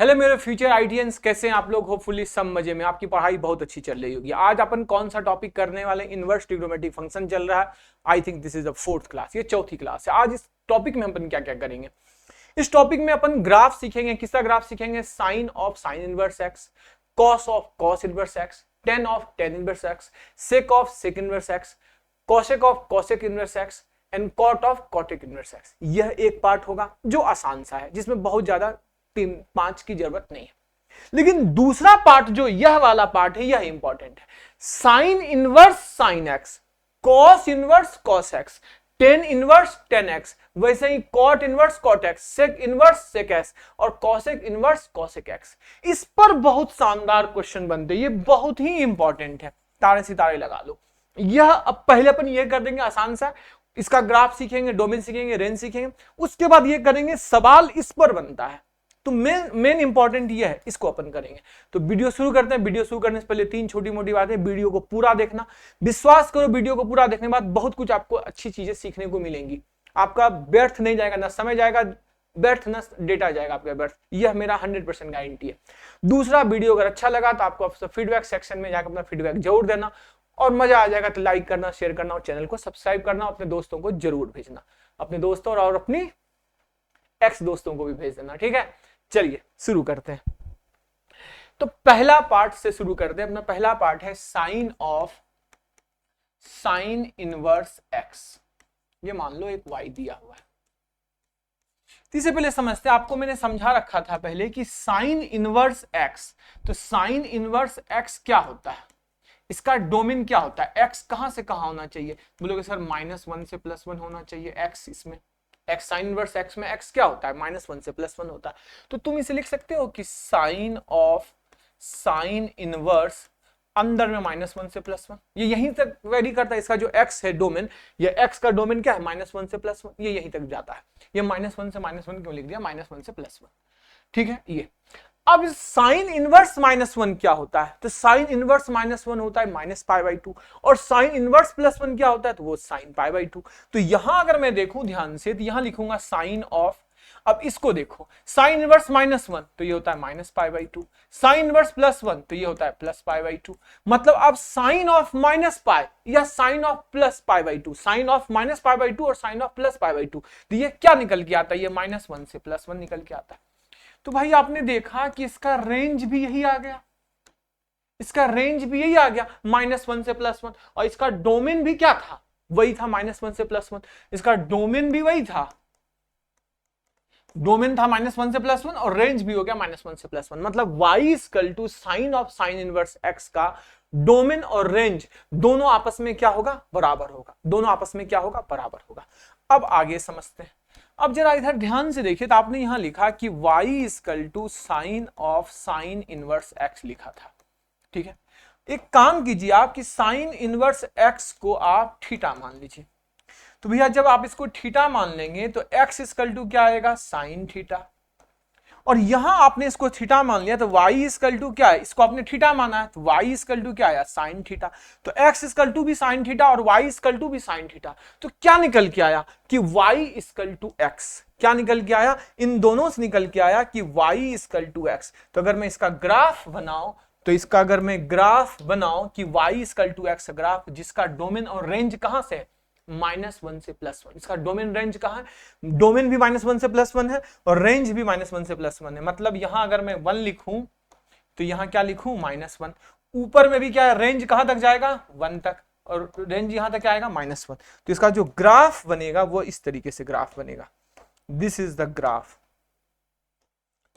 Hello मेरे future आइडियंस, कैसे हैं आप लोग? होपफुली सब मजे में, आपकी पढ़ाई बहुत अच्छी चल रही होगी। आज अपन कौन सा टॉपिक करने वाले? इनवर्स ट्रिग्नोमेट्रिक फंक्शन चल रहा है। I think this is the fourth class, ये चौथी क्लास है। आज इस टॉपिक में अपन क्या क्या करेंगे? इस टॉपिक में अपन ग्राफ सीखेंगे। किसका ग्राफ सीखेंगे? Sine of sine inverse x, cos of cos inverse x, tan of tan inverse x, sec of sec inverse x, cosec of cosec inverse x and cot of cot inverse x. यह एक part होगा जो आसान सा है, जिसमें बहुत ज्यादा 3-5 की जरूरत नहीं है। लेकिन दूसरा पार्ट जो यह वाला पार्ट है, यह इंपॉर्टेंट है। Sine inverse sine x, cos inverse cos x, tan inverse tan x, वैसे ही cot inverse cot x, sec inverse sec x और कॉसेक इनवर्स कॉसेक एक्स। इस पर बहुत शानदार क्वेश्चन बनते हैं, ये बहुत ही इंपॉर्टेंट है। तारे सितारे लगा लो। यह अब पहले अपन ये कर देंगे आसान सा, इसका ग्राफ सीखेंगे, डोमेन सीखेंगे, रेंज सीखेंगे। उसके बाद ये करेंगे, सवाल इस पर बनता है तो मेन इंपॉर्टेंट ये है, इसको अपन करेंगे। तो वीडियो शुरू करते हैं। वीडियो शुरू करने से पहले 3 छोटी मोटी बातें। वीडियो को पूरा देखना, विश्वास करो वीडियो को पूरा देखने के बाद बहुत कुछ आपको अच्छी चीजें सीखने को मिलेंगी। आपका व्यर्थ नहीं जाएगा, ना समय जाएगा व्यर्थ, ना डेटा जाएगा आपका व्यर्थ। यह मेरा 100% गारंटी है। दूसरा, वीडियो अगर अच्छा लगा तो आपको फीडबैक सेक्शन में जाकर अपना फीडबैक जरूर देना, और मजा आ जाएगा तो लाइक करना, शेयर करना और चैनल को सब्सक्राइब करना। अपने दोस्तों को जरूर भेजना, अपने दोस्तों और अपनी एक्स दोस्तों को भी भेज देना, ठीक है? चलिए शुरू करते हैं। तो पहला पार्ट से शुरू करते हैं। अपना पहला पार्ट है sine of sine inverse x. ये मान लो एक y दिया हुआ है। इससे पहले समझते हैं, आपको मैंने समझा रखा था पहले कि साइन इनवर्स एक्स, तो साइन इनवर्स एक्स क्या होता है, इसका डोमेन क्या होता है, एक्स कहां से कहां होना चाहिए? बोलोगे सर -1 से +1 होना चाहिए एक्स। इसमें एक्स साइन इनवर्स एक्स में एक्स क्या होता है? -1 से +1 होता है। तो तुम इसे लिख सकते हो कि साइन ऑफ साइन इनवर्स अंदर में -1 से +1। ये यहीं तक वेरी करता है। इसका जो एक्स है डोमेन, ये एक्स का डोमेन क्या है? -1 से +1, ये यहीं तक जाता है। ये -1 से -1 क्यों लिख दिया? -1 से +1, ठीक है। ये अब साइन इनवर्स -1 क्या होता है? तो साइन इनवर्स -1 होता है -π/2, और साइन इनवर्स +1 क्या होता है? तो वो साइन π/2। तो यहां अगर मैं देखूं ध्यान से, तो यहां लिखूंगा साइन ऑफ, अब इसको देखो, साइन इनवर्स -1 तो ये होता है -π/2, साइन इनवर्स +1 तो ये होता है +π/2। मतलब अब साइन ऑफ -π या साइन ऑफ +π/2, साइन ऑफ -π/2 और साइन ऑफ +π/2, तो ये क्या निकल के आता है? ये -1 से +1 निकल के आता है। तो भाई आपने देखा कि इसका रेंज भी यही आ गया, इसका रेंज भी यही आ गया -1 से +1, और इसका डोमेन भी क्या था? वही था -1 से +1। इसका डोमेन भी वही था, डोमेन था -1 से +1 और रेंज भी हो गया -1 से +1। मतलब y equal to sine of sine inverse x का डोमेन और रेंज दोनों आपस में क्या होगा? बराबर होगा। दोनों आपस में क्या होगा? बराबर होगा। अब आगे समझते हैं। अब जरा इधर ध्यान से देखिए, तो आपने यहां लिखा कि y equal to sine of sine inverse x लिखा था, ठीक है। एक काम कीजिए आप कि साइन इनवर्स x को आप थीटा मान लीजिए। तो भैया जब आप इसको थीटा मान लेंगे तो x इक्वल टू क्या आएगा? Sine theta. और यहां आपने इसको थीटा मान लिया तो y इक्वल टू क्या है? इसको आपने थीटा माना है तो y इक्वल टू क्या आया? Sine theta. तो x इक्वल टू भी साइन थीटा और y इक्वल टू भी साइन थीटा। तो क्या निकल के आया कि y इक्वल टू x। क्या निकल के आया? इन दोनों से निकल के आया कि y इक्वल टू x। तो अगर मैं इसका ग्राफ बनाऊं, तो इसका अगर मैं ग्राफ बनाऊं कि y equal to x graph, जिसका डोमेन और रेंज कहां से है? -1 से +1। इसका डोमेन रेंज कहां है? डोमेन भी -1 से +1 है और रेंज भी -1 से +1 है। मतलब यहां अगर मैं 1 लिखूं तो यहां क्या लिखूं? -1। ऊपर में भी क्या है? रेंज कहां तक जाएगा? 1 तक, और रेंज यहां तक क्या आएगा? -1। तो इसका जो ग्राफ बनेगा वो इस तरीके से ग्राफ बनेगा। This is the graph.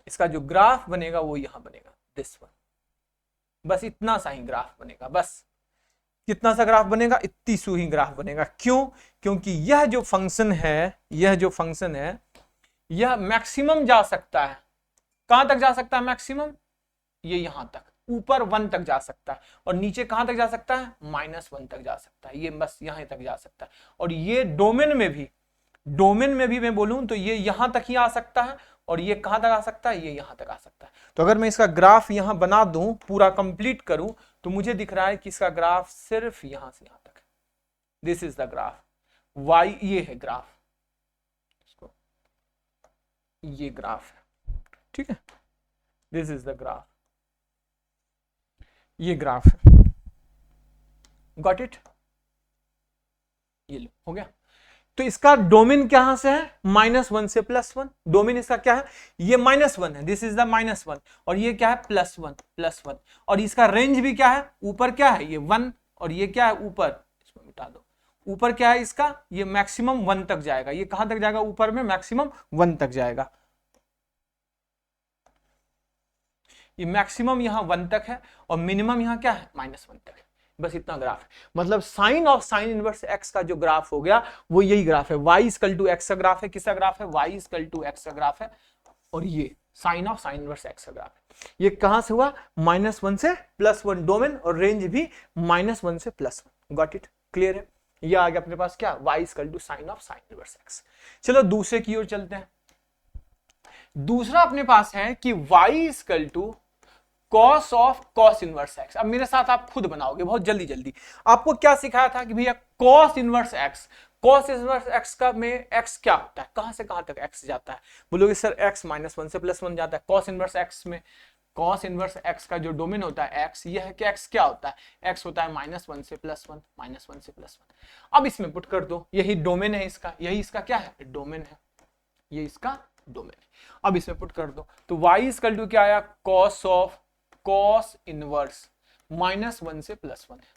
इसका जो ग्राफ बनेगा वो यहां बनेगा, दिस वन। बस इतना सा ही ग्राफ बनेगा। बस कितना सा ग्राफ बनेगा? इतनी सू ही ग्राफ बनेगा। क्यों? क्योंकि यह जो फंक्शन है, यह मैक्सिमम जा सकता है। कहां तक जा सकता है मैक्सिमम? ये यहां तक, ऊपर 1 तक जा सकता है, और नीचे कहां तक जा सकता है? -1 तक जा सकता है। ये बस यहां तक जा सकता है। और ये डोमेन में भी मैं बोलूं तो ये यहां तक ही आ सकता है, और ये कहां तक आ सकता है? ये यहां तक आ सकता है। तो अगर मैं इसका ग्राफ यहां बना दूं, पूरा कंप्लीट करूं, तो मुझे दिख रहा है कि इसका ग्राफ सिर्फ यहां से यहां तक है। This is the graph y। ये है ग्राफ, ये ग्राफ है, ठीक है। दिस इज द ग्राफ, ये ग्राफ है, गॉट इट, ये लो हो गया। तो इसका डोमेन कहां से है, -1 से +1, डोमेन इसका क्या है, ये -1 है, दिस इज द -1, और ये क्या है +1, और इसका रेंज भी क्या है, ऊपर क्या है ये 1, और ये क्या है ऊपर, इसको मिटा दो, ऊपर क्या है इसका, ये मैक्सिमम 1 तक जाएगा, ये कहां तक जाएगा, ऊपर में मैक्सिमम 1 तक जाएगा, ये मैक्सिमम यहां 1 तक है और मिनिमम यहां क्या है -1 तक है। बस इतना ग्राफ है, मतलब sine of sine inverse x का जो ग्राफ हो गया वो यही ग्राफ है, y इक्वल टू एक्स का ग्राफ है, किसका ग्राफ है, y इक्वल टू एक्स का ग्राफ है, और ये sine of sine inverse x का ग्राफ है। ये कहां से हुआ, -1 से +1 डोमेन, और रेंज भी -1 से +1, गॉट इट, क्लियर है। ये आ गया अपने पास क्या, y equal to sine of sine inverse x. चलो दूसरे की ओर चलते हैं। दूसरा अपने पास है कि y equal to cos of cos inverse x. अब मेरे साथ आप खुद बनाओगे बहुत जल्दी जल्दी। आपको क्या सिखाया था कि भैया cos inverse x, cos inverse x का में एक्स क्या होता है, कहां से कहां तक एक्स जाता है, बोलोगे सर एक्स -1 से +1 जाता है। कॉस इनवर्स एक्स में, कॉस इनवर्स एक्स का जो डोमेन होता है एक्स, ये है कि एक्स क्या होता है, एक्स होता है -1 से +1, -1 से +1। अब इसमें पुट कर दो, यही डोमेन है इसका, यही इसका क्या है, डोमेन है, ये इसका डोमेन है। अब इसमें पुट कर दो, तो y इक्वल टू क्या आया, कॉस ऑफ कॉस इनवर्स -1 से +1 है।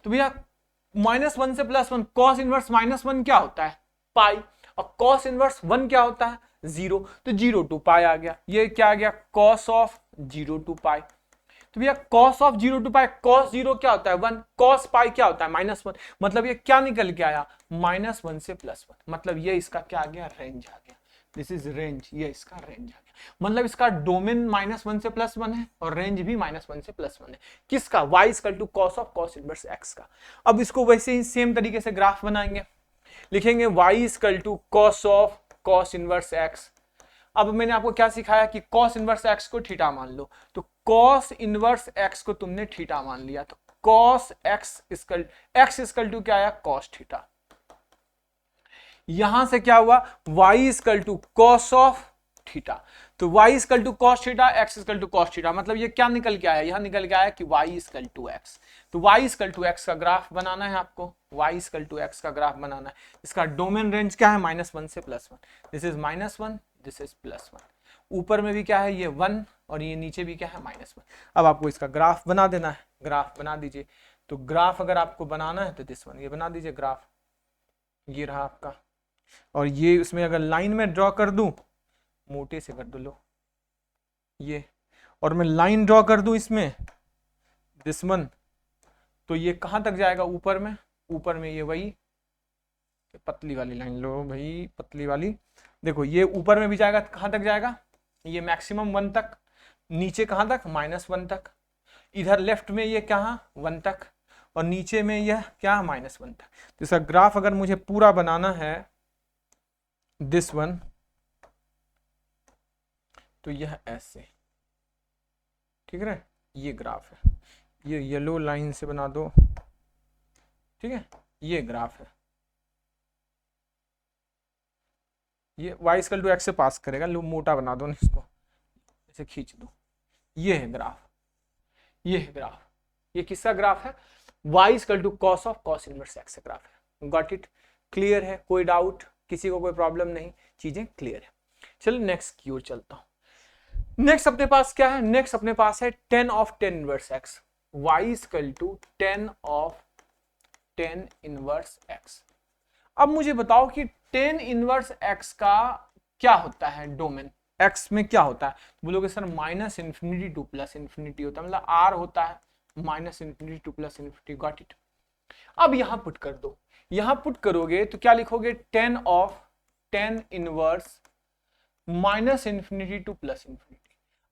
तो भैया -1 से +1, कॉस इनवर्स -1 क्या होता है, पाई, और कॉस इनवर्स 1 क्या होता है, 0, तो 0 to पाई आ गया। ये क्या आ गया, कॉस ऑफ 0 to पाई। तो भैया cos of 0 to pi, cos 0 क्या होता है 1, कॉस पाई क्या होता है -1, मतलब ये क्या निकल के आया, -1 से +1, मतलब ये इसका क्या आ गया, रेंज आ गया, दिस इज रेंज, ये इसका रेंज आ गया। मतलब इसका डोमेन -1 से +1 है और रेंज भी -1 से +1 है, किसका, y equal to cos of cos inverse x का। अब इसको वैसे ही सेम तरीके से ग्राफ बनाएंगे, लिखेंगे y equal to cos of cos inverse x। अब मैंने आपको क्या सिखाया कि कॉस इनवर्स x को थीटा मान लो, तो कॉस इनवर्स x को तुमने थीटा मान लिया, तो कॉस x इक्वल टू क्या आया, कॉस थीटा। यहां से क्या हुआ, y equal to cos of theta, तो y equal to cos theta, x equal to cos theta, मतलब ये क्या निकल के आया, यहां निकल के आया कि y इक्वल टू x। तो y इक्वल टू x का ग्राफ बनाना है आपको, y इक्वल टू x का ग्राफ बनाना है। इसका डोमेन रेंज क्या है, -1 से +1, दिस इज -1, दिस इज +1, ऊपर में भी क्या है ये 1 और ये नीचे भी क्या है -1। अब आपको इसका ग्राफ बना देना है, ग्राफ बना दीजिए। तो ग्राफ अगर आपको बनाना है तो दिस वन, ये बना दीजिए ग्राफ, ये रहा आपका, और ये उसमें अगर लाइन में ड्रॉ कर दूं, मोटे से कर दो लो ये, और मैं लाइन ड्रॉ कर दूं इसमें दिस वन, तो ये कहां तक जाएगा, ऊपर में, ऊपर में ये वही पतली वाली लाइन लो भाई, पतली वाली, देखो ये ऊपर में भी जाएगा, कहां तक जाएगा, ये मैक्सिमम 1 तक, नीचे कहां तक, -1 तक, इधर लेफ्ट में ये कहां 1 तक, और नीचे में यह क्या -1 तक। तो इसका ग्राफ अगर मुझे पूरा बनाना है दिस वन, तो यह ऐसे, ठीक है, ये ग्राफ है, ये येलो लाइन से बना दो, ठीक है, ये ग्राफ है, ये y इक्वल टू x से पास करेगा, लो मोटा बना दो ना इसको, ऐसे खींच दो, ये है ग्राफ, ये है ग्राफ, ये किसका ग्राफ है, y equal to cos of cos inverse x का ग्राफ है, गॉट इट, क्लियर है, कोई डाउट, किसी को कोई प्रॉब्लम नहीं, चीजें क्लियर है। चलो नेक्स्ट की ओर चलता हूं। नेक्स्ट अपने पास क्या है, नेक्स्ट अपने पास है 10 of 10 inverse x, y equal to 10 of 10 inverse x। अब मुझे बताओ कि 10 इनवर्स x का क्या होता है डोमेन, x में क्या होता है, बोलोगे सर -∞ टू +∞ होता है, मतलब r होता है -∞ टू +∞, गॉट इट। अब यहां पुट कर दो, यहां पुट करोगे तो क्या लिखोगे, 10 ऑफ 10 इनवर्स -∞ टू +∞।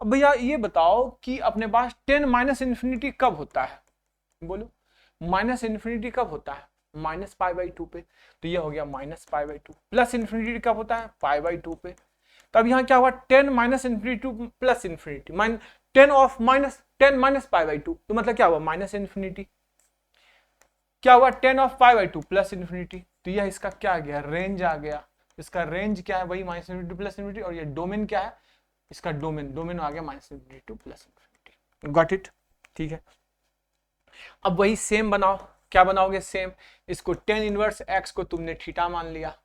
अब भैया ये बताओ कि अपने पास 10 -∞ कब होता है, बोलो -∞ कब होता है, -π/2 पे, तो ये हो गया -π/2, +∞ कब होता है, π/2 पे। तब यहाँ क्या हुआ, 10 -∞ टू +∞, 10 ऑफ -10 π/2, तो मतलब क्या हुआ, -∞, क्या हुआ 10 ऑफ π/2 +∞, तो यह इसका क्या आ गया, रेंज आ गया। इसका रेंज क्या है, वही -∞ टू +∞, और ये डोमेन क्या है, इसका डोमेन डोमेन आ गया minus infinity to plus infinity. Got it? ठीक है, अब वही सेम बनाओ। क्या बनाओगे? सेम, इसको टेन इनवर्स एक्स को तुमने थीटा मान लिया,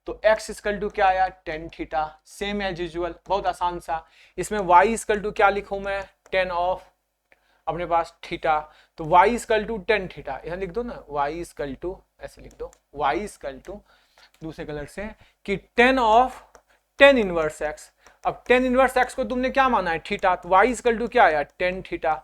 तो x इक्वल टू क्या आया? Tan theta. Same as usual, बहुत आसान सा। इसमें y इक्वल टू क्या लिखूं मैं? टेन ऑफ अपने पास थीटा, तो y equal to tan theta, यहां लिख दो ना, y इक्वल टू, ऐसे लिख दो, y इक्वल टू दूसरे कलर से कि ten of tan inverse x। अब टेन इनवर्स x को तुमने क्या माना है? थीटा, तो y इक्वल टू क्या आया? Tan theta.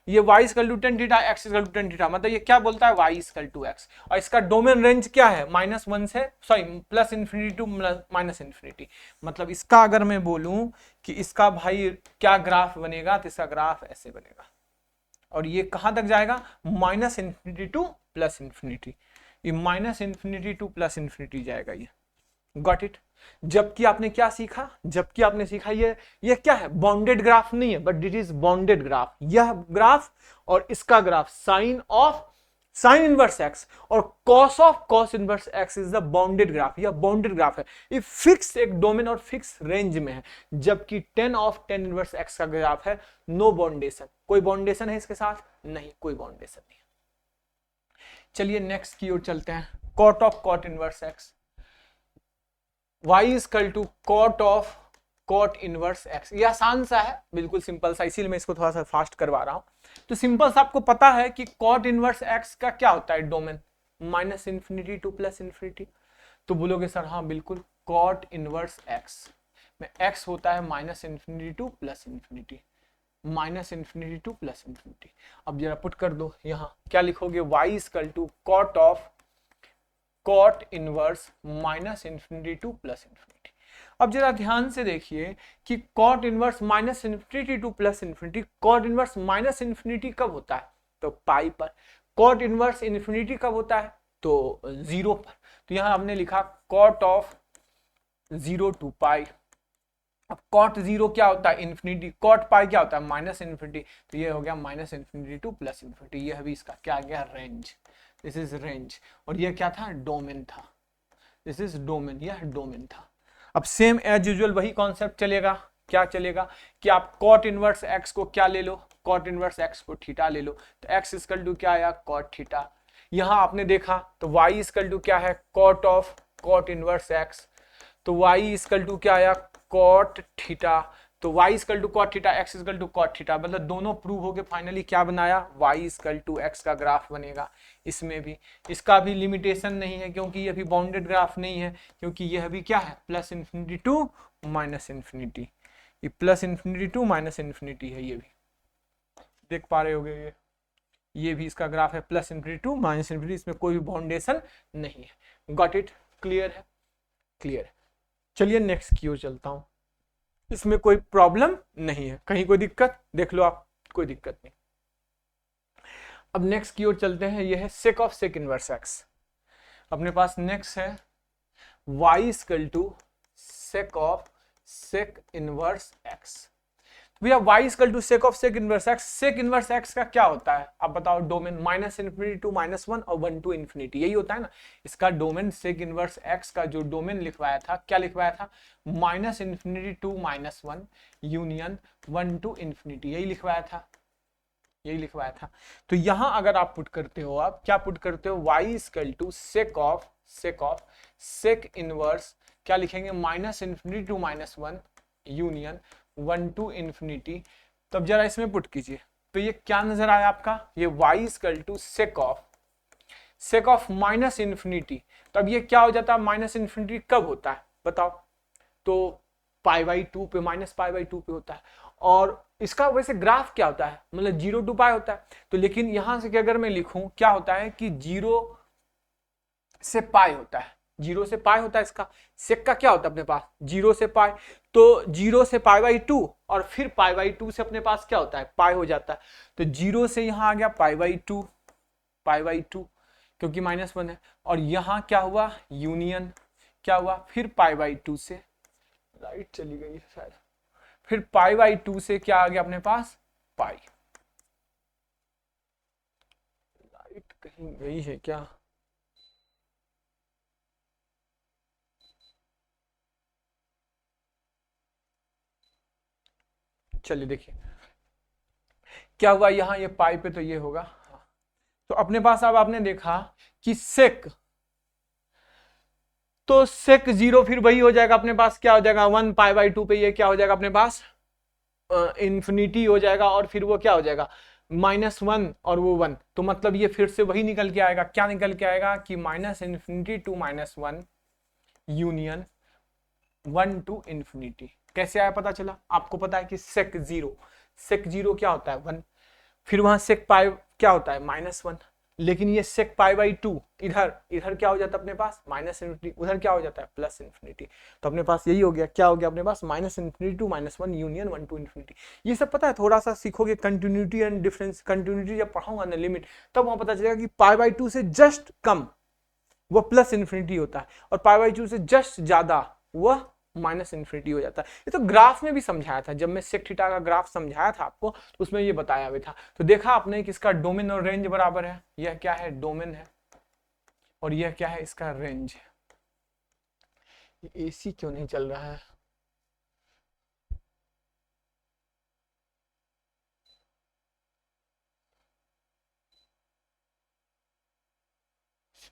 ये y equal to tan theta, x equal to tan theta, मतलब ये क्या बोलता है? y equal to x। और इसका डोमेन रेंज क्या है? माइनस वन से, sorry, plus infinity to minus infinity. मतलब इसका अगर मैं बोलूं कि इसका भाई क्या ग्राफ बनेगा, तो इसका ग्राफ ऐसे बनेगा, और ये कहां तक जाएगा? Minus infinity to plus infinity. ये minus infinity to plus infinity जाएगा ये। Got it? जबकि आपने क्या सीखा? जबकि आपने सीखा ये क्या है? बाउंडेड ग्राफ नहीं है, but it is bounded graph. यह ग्राफ और इसका graph sine of sine inverse x और cos of cos inverse x is the bounded graph. यह बाउंडेड ग्राफ है, ये फिक्स एक डोमेन और फिक्स रेंज में है। जबकि ten of tan inverse x का ग्राफ है नो बाउंडेशन। कोई बाउंडेशन है इसके साथ? नहीं, कोई बाउंडेशन नहीं। चलिए नेक्स्ट की ओर चलते हैं। Cot of cot inverse x, y equal to cot of cot inverse x। ये आसान सा है, बिल्कुल सिंपल सा, इसीलिए मैं इसको थोड़ा सा फास्ट करवा रहा हूं। तो सिंपल सा आपको पता है कि कॉट इनवर्स x का क्या होता है? Domain minus infinity to plus infinity. तो बोलोगे सर हाँ बिल्कुल, कॉट इनवर्स x में x होता है minus infinity to plus infinity, minus infinity to plus infinity. अब जरा पुट कर दो, यहाँ क्या लिखोगे? y equal to cot of cot inverse minus infinity to plus infinity. अब जरा ध्यान से देखिए कि cot inverse minus infinity to plus infinity, cot inverse minus infinity कब होता है? तो पाई पर। कॉट इनवर्स इन्फिनिटी कब होता है? तो जीरो पर। तो यहां हमने लिखा कॉट ऑफ जीरो टू पाई। अब कॉट जीरो क्या होता है? इन्फिनिटी। कॉट पाई क्या होता है? Minus infinity. तो ये हो गया minus infinity to plus infinity. ये अभी इसका क्या आ गया? रेंज। This is range. और ये क्या था? डोमेन था। दिस इज डोमेन, यह डोमेन था। अब सेम एज यूजुअल वही कॉन्सेप्ट चलेगा। क्या चलेगा कि आप कॉट इनवर्स एक्स को क्या ले लो? कॉट इनवर्स एक्स को थीटा ले लो। तो एक्स इक्वल टू क्या आया? Cot theta. यहां आपने देखा तो वाई इक्वल टू क्या है? Cot of cot inverse x. तो वाई इक्वल टू क्या आया? Cot theta. तो y equal to cot theta, x equal to cot theta, मतलब दोनों प्रूव होके फाइनली क्या बनाया? y इक्वल टू x का ग्राफ बनेगा। इसमें भी इसका भी लिमिटेशन नहीं है, क्योंकि ये भी बाउंडेड ग्राफ नहीं है, क्योंकि यह भी क्या है? Plus infinity to minus infinity. ये plus infinity to minus infinity है, ये भी देख पा रहे होगे। ये भी इसका ग्राफ है plus infinity to minus infinity, इसमें कोई भी बाउंडेशन नहीं है। Got it? क्लियर है? क्लियर है। चलिए नेक्स्ट की ओर चलता हूं। इसमें कोई प्रॉब्लम नहीं है, कहीं कोई दिक्कत? देख लो आप, कोई दिक्कत नहीं। अब नेक्स्ट की ओर चलते हैं। यह है sec of sec inverse x. अपने पास नेक्स्ट है y equal to sec of sec inverse x. भैया y equal to sec of sec inverse x, sec inverse x का क्या होता है? आप बताओ। Domain minus infinity to minus one और वन टू इन्फिनिटी, यही होता है ना इसका डोमेन। सेक इनवर्स एक्स का जो डोमेन लिखवाया था, क्या लिखवाया था? Minus infinity to minus one union one to infinity, यही लिखवाया था, यही लिखवाया था। तो यहां अगर आप पुट करते हो, आप क्या पुट करते हो? y equal to sec of sec inverse, क्या लिखेंगे? Minus infinity to minus one union one to infinity. तब जरा इसमें पुट कीजिए, तो ये क्या नजर आया आपका? ये y equal to sec of minus infinity. तब ये क्या हो जाता है? माइनस इन्फिनिटी कब होता है बताओ? तो पाई बाई टू पे, माइनस पाई बाई टू पे होता है। और इसका वैसे ग्राफ क्या होता है? मतलब जीरो टू पाई होता है। तो लेकिन यहां से अगर मैं लिखूं, क्या होता है कि जीरो से पाई होता है, जीरो से पाई होता है। इसका सेक का क्या होता है अपने पास? जीरो से पाई। तो जीरो से पाई बाई टू और फिर पाई बाई टू से अपने पास क्या होता है? पाई हो जाता है। तो जीरो से यहां आ गया पाई बाई टू, क्योंकि माइनस वन है। और यहां क्या हुआ? यूनियन क्या हुआ? फिर पाई बाई टू से, राइट चली गई शायद, फिर पाई बाई टू से क्या आ गया अपने पास? पाई। लाइट कहीं गई है क्या? चलिए देखिए क्या हुआ यहाँ, ये पाई पे तो ये होगा। तो अपने पास अब आपने देखा कि सेक, तो सेक 0 फिर वही हो जाएगा अपने पास, क्या हो जाएगा 1 पाई बाई 2 पे ये क्या हो जाएगा अपने पास इंफिनिटी हो जाएगा, और फिर वो क्या हो जाएगा -1 और वो 1। तो मतलब ये फिर से वही निकल के आएगा, क्या निकल के आएगा कि -minus infinity to -1 union 1 to infinity. कैसे आया पता चला? आपको पता है कि सेक 0 क्या होता है 1, फिर वहां सेक पाई क्या होता है -1, लेकिन ये सेक पाई बाई 2 इधर क्या हो जाता है अपने पास -इन्फिनिटी, उधर क्या हो जाता है +इन्फिनिटी। तो अपने पास यही हो गया, क्या हो गया अपने पास -minus infinity to -1 union 1 to infinity. ये सब पता है, थोड़ा सा सीखोगे कंटिन्यूटी एंड डिफरेंस, कंटिन्यूटी जब पढ़ाऊंगा ना लिमिट, तब वहां पता चलेगा कि पाई बाई 2 से जस्ट कम वो +इन्फिनिटी होता है, और पाई बाई 2 से जस्ट ज्यादा वह -इन्फिनिटी हो जाता है। ये तो ग्राफ में भी समझाया था, जब मैं सेक थीटा का ग्राफ समझाया था आपको, तो उसमें ये बताया भी था। तो देखा आपने कि इसका डोमेन और रेंज बराबर है, यह क्या है डोमेन है और यह क्या है इसका रेंज है। एसी क्यों नहीं चल रहा है?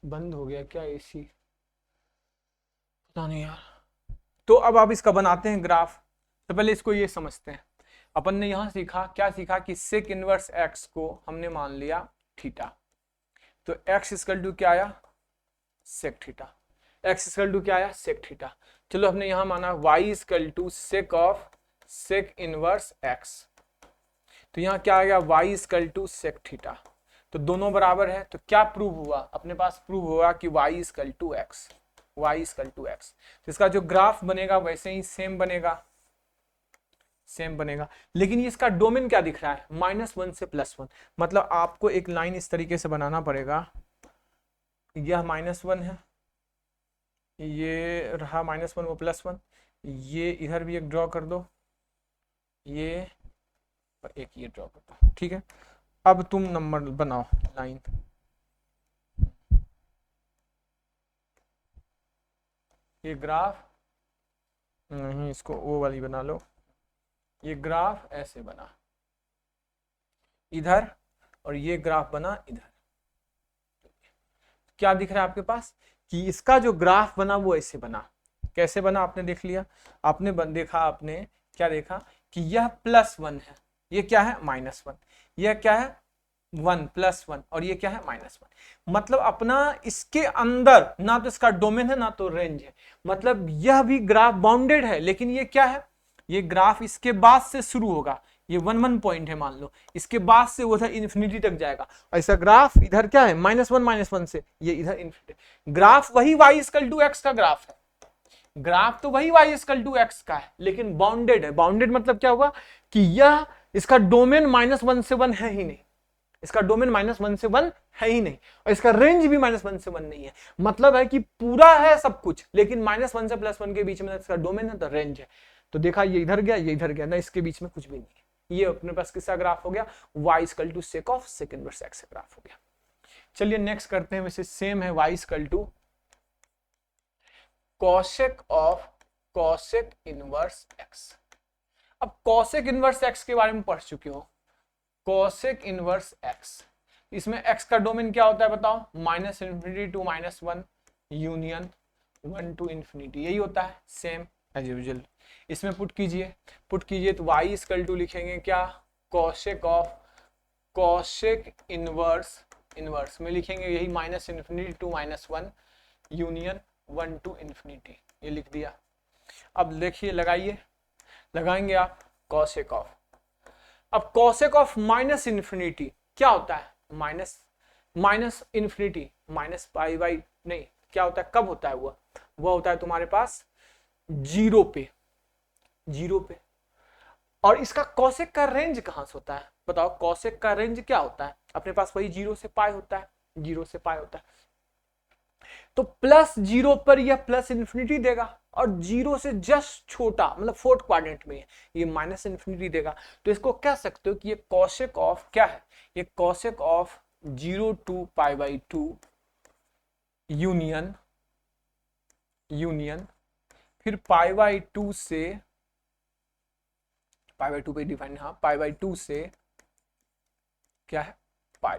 बंद हो गया क्या एसी? पता नहीं यार। तो अब आप इसका बनाते हैं ग्राफ। तो पहले इसको ये समझते हैं, अपन ने यहां सीखा, क्या सीखा कि सेक इनवर्स एक्स को हमने मान लिया थीटा। तो एक्स इक्वल टू क्या आया sec theta, x equal to क्या आया सेक थीटा। चलो हमने यहां माना y equal to sec of sec inverse x, तो यहां क्या आ गया y equal to sec theta. तो दोनों बराबर है, तो क्या प्रूव हुआ अपने पास? प्रूव हुआ कि y equal to x, y equal to x. तो इसका जो ग्राफ बनेगा वैसे ही सेम बनेगा, सेम बनेगा, लेकिन इसका डोमेन क्या दिख रहा है -1 से +1। मतलब आपको एक लाइन इस तरीके से बनाना पड़ेगा, यह -1 है, ये रहा -1 वो +1, ये इधर भी एक ड्रॉ कर दो, ये और एक ये ड्रॉ कर दो, ठीक है। अब तुम नंबर बनाओ लाइन, ये ग्राफ नहीं, इसको वो वाली बना लो, ये ग्राफ ऐसे बना इधर, और ये ग्राफ बना इधर। क्या दिख रहा है आपके पास कि इसका जो ग्राफ बना वो ऐसे बना। कैसे बना आपने देख लिया, आपने देखा, आपने क्या देखा कि यह +1 है, ये क्या है -1, यह क्या है 1 +1, और ये क्या है -1। मतलब अपना इसके अंदर ना तो इसका डोमेन है ना तो रेंज है, मतलब यह भी ग्राफ बाउंडेड है, लेकिन ये क्या है, ये ग्राफ इसके बाद से शुरू होगा, ये 1 पॉइंट है मान लो, इसके बाद से वो उधर इन्फिनिटी तक जाएगा। ऐसा ग्राफ इधर क्या है -1 से ये इधर इन्फिनिटी। ग्राफ वही y इक्वल टू एक्स का ग्राफ है, ग्राफ तो वही y इक्वल टू एक्स का है, लेकिन बाउंडेड है। बाउंडेड मतलब क्या हुआ कि यह इसका डोमेन -1 से 1 है ही नहीं, इसका डोमेन -1 से 1 है ही नहीं, और इसका रेंज भी -1 से 1 नहीं है। मतलब है कि पूरा है सब कुछ, लेकिन -1 से +1 के बीच में इसका डोमेन है तो रेंज है। तो देखा ये इधर गया ये इधर गया ना, इसके बीच में कुछ भी नहीं है। ये अपने पास किसका ग्राफ हो गया y equal to sec of sec inverse x का ग्राफ हो गया। चलिए नेक्स्ट करते हैं, वैसे सेम है y equal to cosec of cosec inverse x. अब कॉसेक इनवर्स एक्स के बारे में पढ़ चुके हो, कॉसेक इनवर्स एक्स, इसमें x का डोमेन क्या होता है बताओ -minus infinity to -1 union 1 to infinity, यही होता है सेम एज यूजुअल। इसमें पुट कीजिए तो y इक्वल टू लिखेंगे क्या कॉसेक ऑफ कॉसेक इनवर्स में लिखेंगे यही -minus infinity to -1 union 1 to infinity, ये लिख दिया। अब देखिए लगाएंगे आप कॉसेक ऑफ, अब कॉसेक ऑफ -इन्फिनिटी क्या होता है माइनस इन्फिनिटी पाई बाई नहीं, क्या होता है कब होता है वह होता है तुम्हारे पास 0 पे। और इसका कॉसेक का रेंज कहां से होता है बताओ, कॉसेक का रेंज क्या होता है अपने पास वही 0 से पाई होता है, 0 से पाई होता है। तो +0 पर यह +इन्फिनिटी देगा, और 0 से जस्ट छोटा मतलब फोर्थ क्वाड्रेंट में ये -इन्फिनिटी देगा। तो इसको कह सकते हो कि ये कॉसेक ऑफ क्या है, ये cosec of 0 to pi by 2 union फिर पाई बाई 2 से पाई बाई 2 पे डिफाइन, हाँ पाई बाई 2 से क्या है पाई,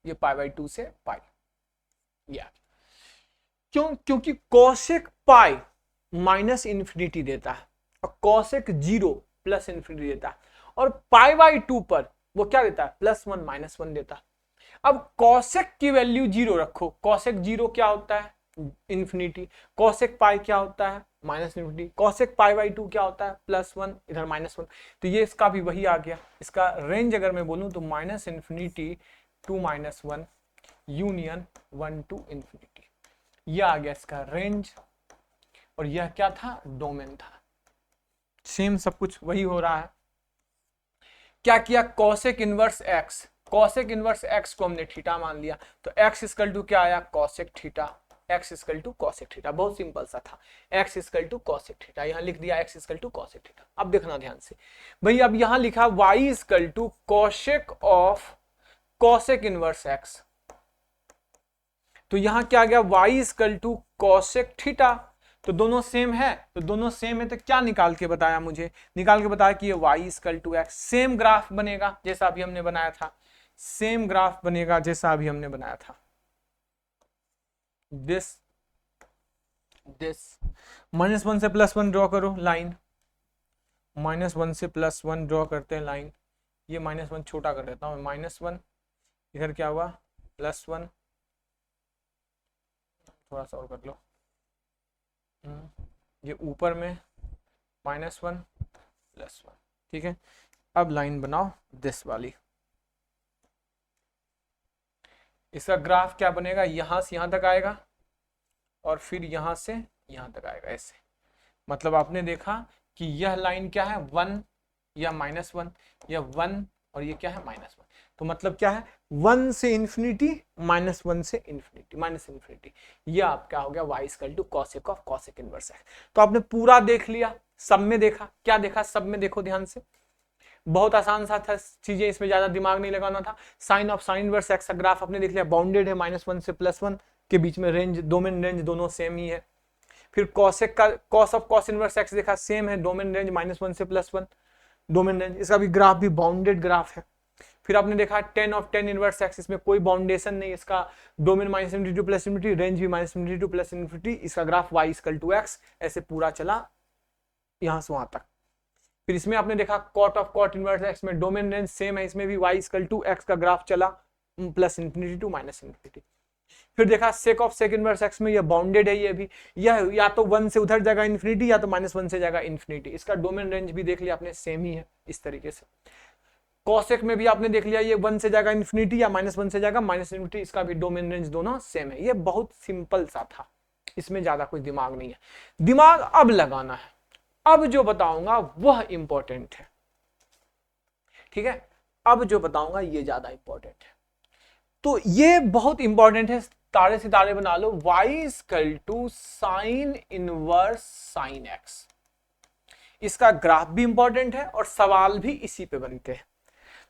ये पाई बाई 2 से पाई, या क्यों, क्योंकि कॉसेक पाई माइनस इन्फिनिटी देता है और कॉसेक 0 प्लस इन्फिनिटी देता है, और पाई बाई 2 पर वो क्या देता है +1 -1 देता है। अब कॉसेक की वैल्यू 0 रखो, कॉसेक 0 क्या होता है इन्फिनिटी, कॉसेक पाई क्या होता है minus infinity, cosec pi by 2 क्या होता है +1, इधर -1, तो ये इसका भी वही आ गया। इसका रेंज अगर मैं बोलूं तो -minus infinity to -1 union 1 to infinity, यह आ गया इसका रेंज, और यह क्या था डोमेन था। सेम सब कुछ वही हो रहा है। क्या किया cosec inverse x, cosec inverse x को हमने थीटा मान लिया, तो एक्स इक्वल टू क्या आया cosec theta, x equal to cosec theta, बहुत सिंपल सा था, x equal to cosec theta, यहां लिख दिया x equal to cosec theta. अब देखना ध्यान से भाई, अब यहां लिखा y equal to cosec of cosec inverse x, तो यहां क्या आ गया y equal to cosec theta, तो दोनों सेम है, तो दोनों सेम है, तो क्या निकाल के बताया मुझे, निकाल के बताया कि ये y equal to x, same graph बनेगा जैसा अभी हमने बनाया था, सेम ग्राफ बनेगा जैसा अभी हमने बनाया था, दिस -1 से +1 ड्रॉ करो लाइन, -1 से +1 ड्रॉ करते हैं लाइन, ये -1 छोटा कर देता हूं, -1 इधर क्या हुआ +1, थोड़ा सा और कर लो, ये ऊपर में -1 +1, ठीक है। अब लाइन बनाओ दिस वाली, इसका ग्राफ क्या बनेगा, यहां से यहां तक आएगा और फिर यहां से यहां तक आएगा ऐसे, मतलब आपने देखा कि यह लाइन क्या है 1 या -1 या 1 और ये क्या है -1, तो मतलब क्या है 1 से इन्फिनिटी -1 से इन्फिनिटी माइनस इन्फिनिटी, ये आप क्या हो गया y equal to cosec of cosec inverse x. तो आपने पूरा देख लिया, सब में देखा, क्या देखा सब में, देखो ध्यान से, बहुत आसान सा था चीजें, इसमें ज्यादा दिमाग नहीं लगाना था। Sine of sine inverse x का ग्राफ आपने देख लिया, बाउंडेड है -1 से +1 के बीच में, रेंज डोमेन रेंज दोनों सेम ही है। फिर कॉसेक का cos of cos inverse x देखा, सेम है, डोमेन रेंज -1 से +1 डोमेन रेंज, इसका भी ग्राफ भी बाउंडेड ग्राफ है। फिर आपने देखा 10 ऑफ 10 इनवर्स एक्स, इसमें कोई बाउंडेशन नहीं, इसका domain -minus infinity to +plus infinity, range भी -इन्फिनिटी टू +इन्फिनिटी, इसका graph y equal to x, ऐसे पूरा चला यहां से वहां तक। फिर इसमें आपने देखा cot of cot inverse x में डोमेन रेंज सेम है, इसमें भी y इक्वल टू एक्स का ग्राफ चला +इन्फिनिटी टू -इन्फिनिटी। फिर देखा sec of sec inverse x में ये बाउंडेड है, ये भी यह या तो 1 से उधर जाएगा इन्फिनिटी या तो -1 से जाएगा इन्फिनिटी, इसका डोमेन रेंज भी देख लिया आपने सेम ही है इस तरीके से। कॉसेक में भी आपने देख लिया ये 1 से जाएगा इन्फिनिटी या -1 से जाएगा -इन्फिनिटी, इसका भी डोमेन रेंज दोनों सेम है। ये बहुत सिंपल सा था, इसमें ज्यादा कोई दिमाग नहीं है, दिमाग अब लगाना है। अब जो बताऊंगा वह इंपॉर्टेंट है, ठीक है, अब जो बताऊंगा ये ज्यादा इंपॉर्टेंट है, तो ये बहुत इंपॉर्टेंट है, तारे सितारे बना लो। y equal to sine inverse sine x, इसका ग्राफ भी इंपॉर्टेंट है और सवाल भी इसी पे बनते हैं।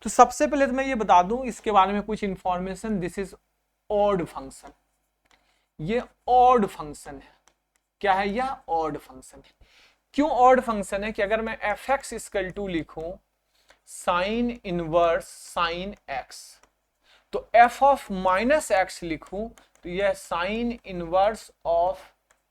तो सबसे पहले तो मैं ये बता दूं इसके बारे में कुछ information, this is odd function, ये ऑड फंक्शन है। क्या है यह ऑड फंक्शन है। क्यों ऑड फंक्शन है कि अगर मैं एफ एक्स इक्वल टू लिखूं साइन इनवर्स साइन एक्स, तो एफ ऑफ माइनस एक्स लिखूं तो यह sine inverse of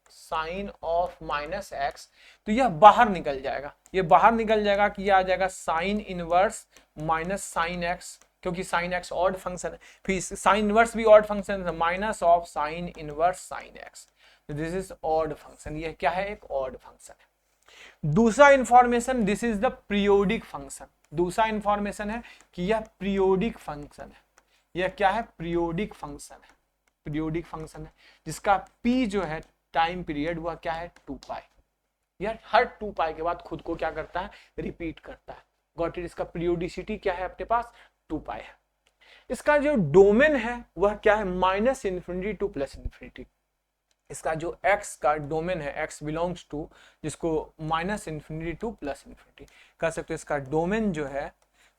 sine of minus x, तो यह बाहर निकल जाएगा, ये बाहर निकल जाएगा कि यह आ जाएगा sine inverse minus sine x, क्योंकि साइन एक्स ऑड फंक्शन है, फिर साइन इनवर्स भी ऑड फंक्शन है, minus of sine inverse sine x, this is odd function, यह क्या है एक ऑड फंक्शन है। दूसरा information, this is the periodic function, दूसरा इंफॉर्मेशन है कि यह पीरियोडिक फंक्शन है, यह क्या है पीरियोडिक फंक्शन है, पीरियोडिक फंक्शन है जिसका p जो है टाइम पीरियड वह क्या है 2π, यार हर 2π के बाद खुद को क्या करता है रिपीट करता है, गॉट इट। इसका पीरियोडिसिटी क्या है अपने पास 2π है। इसका जो डोमेन है वह क्या है -इन्फिनिटी टू +इन्फिनिटी, इसका जो x का डोमेन है x बिलोंग्स टू जिसको -इन्फिनिटी टू +इन्फिनिटी कह सकते हो, इसका डोमेन जो है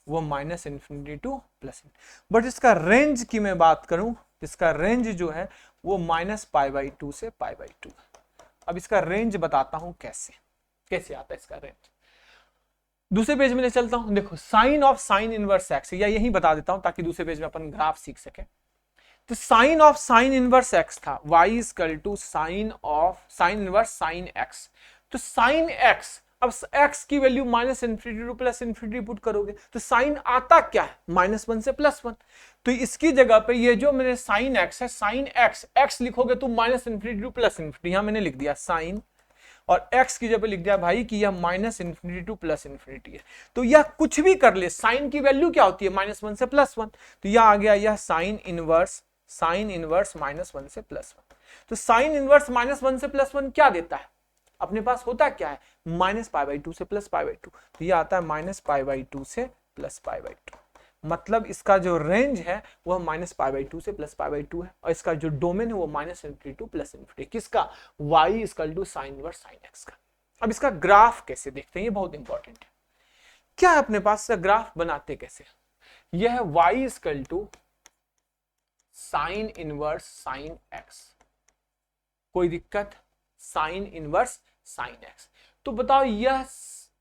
वो -इन्फिनिटी टू +, बट इसका रेंज की मैं बात करूं, इसका रेंज जो है वो -π/2 से π/2। अब इसका रेंज बताता हूं कैसे कैसे आता है इसका रेंज। दूसरे पेज में ले चलता हूं, देखो sine of sine inverse x, या यही बता देता हूं ताकि दूसरे पेज में अपन ग्राफ सीख सके। तो sine of sine inverse x था, y equal to sine of sine inverse sine x. तो साइन एक्स, अब एक्स की value minus infinity to plus infinity put करोगे तो साइन आता क्या है, -1 से +1। तो इसकी जगह पे ये जो मेरे साइन एक्स है, साइन एक्स, एक्स लिखोगे तो minus infinity to plus infinity, यहां मैंने लिख दिया साइन, और x की जगह लिख दिया भाई कि यह minus infinity to plus infinity है। तो यह कुछ भी कर ले, साइन की वैल्यू क्या होती है, -1 से +1, तो यह आ गया यह साइन इनवर्स -1 से +1। तो साइन इनवर्स -1 से +1 क्या देता है, अपने पास होता क्या है, -π/2 से +π/2, तो यह आता है -π/2 से +π/2। मतलब इसका जो रेंज है वह -π/2 से +π/2 है, और इसका जो डोमेन है वो -∞ टू +∞। किसका, y equal to sine inverse sine x का। अब इसका ग्राफ कैसे देखते हैं, ये बहुत इंपॉर्टेंट है। क्या है अपने पास, ग्राफ बनाते कैसे, यह है y equal to sine inverse sine x, कोई दिक्कत, साइन इनवर्स साइन एक्स। तो बताओ यह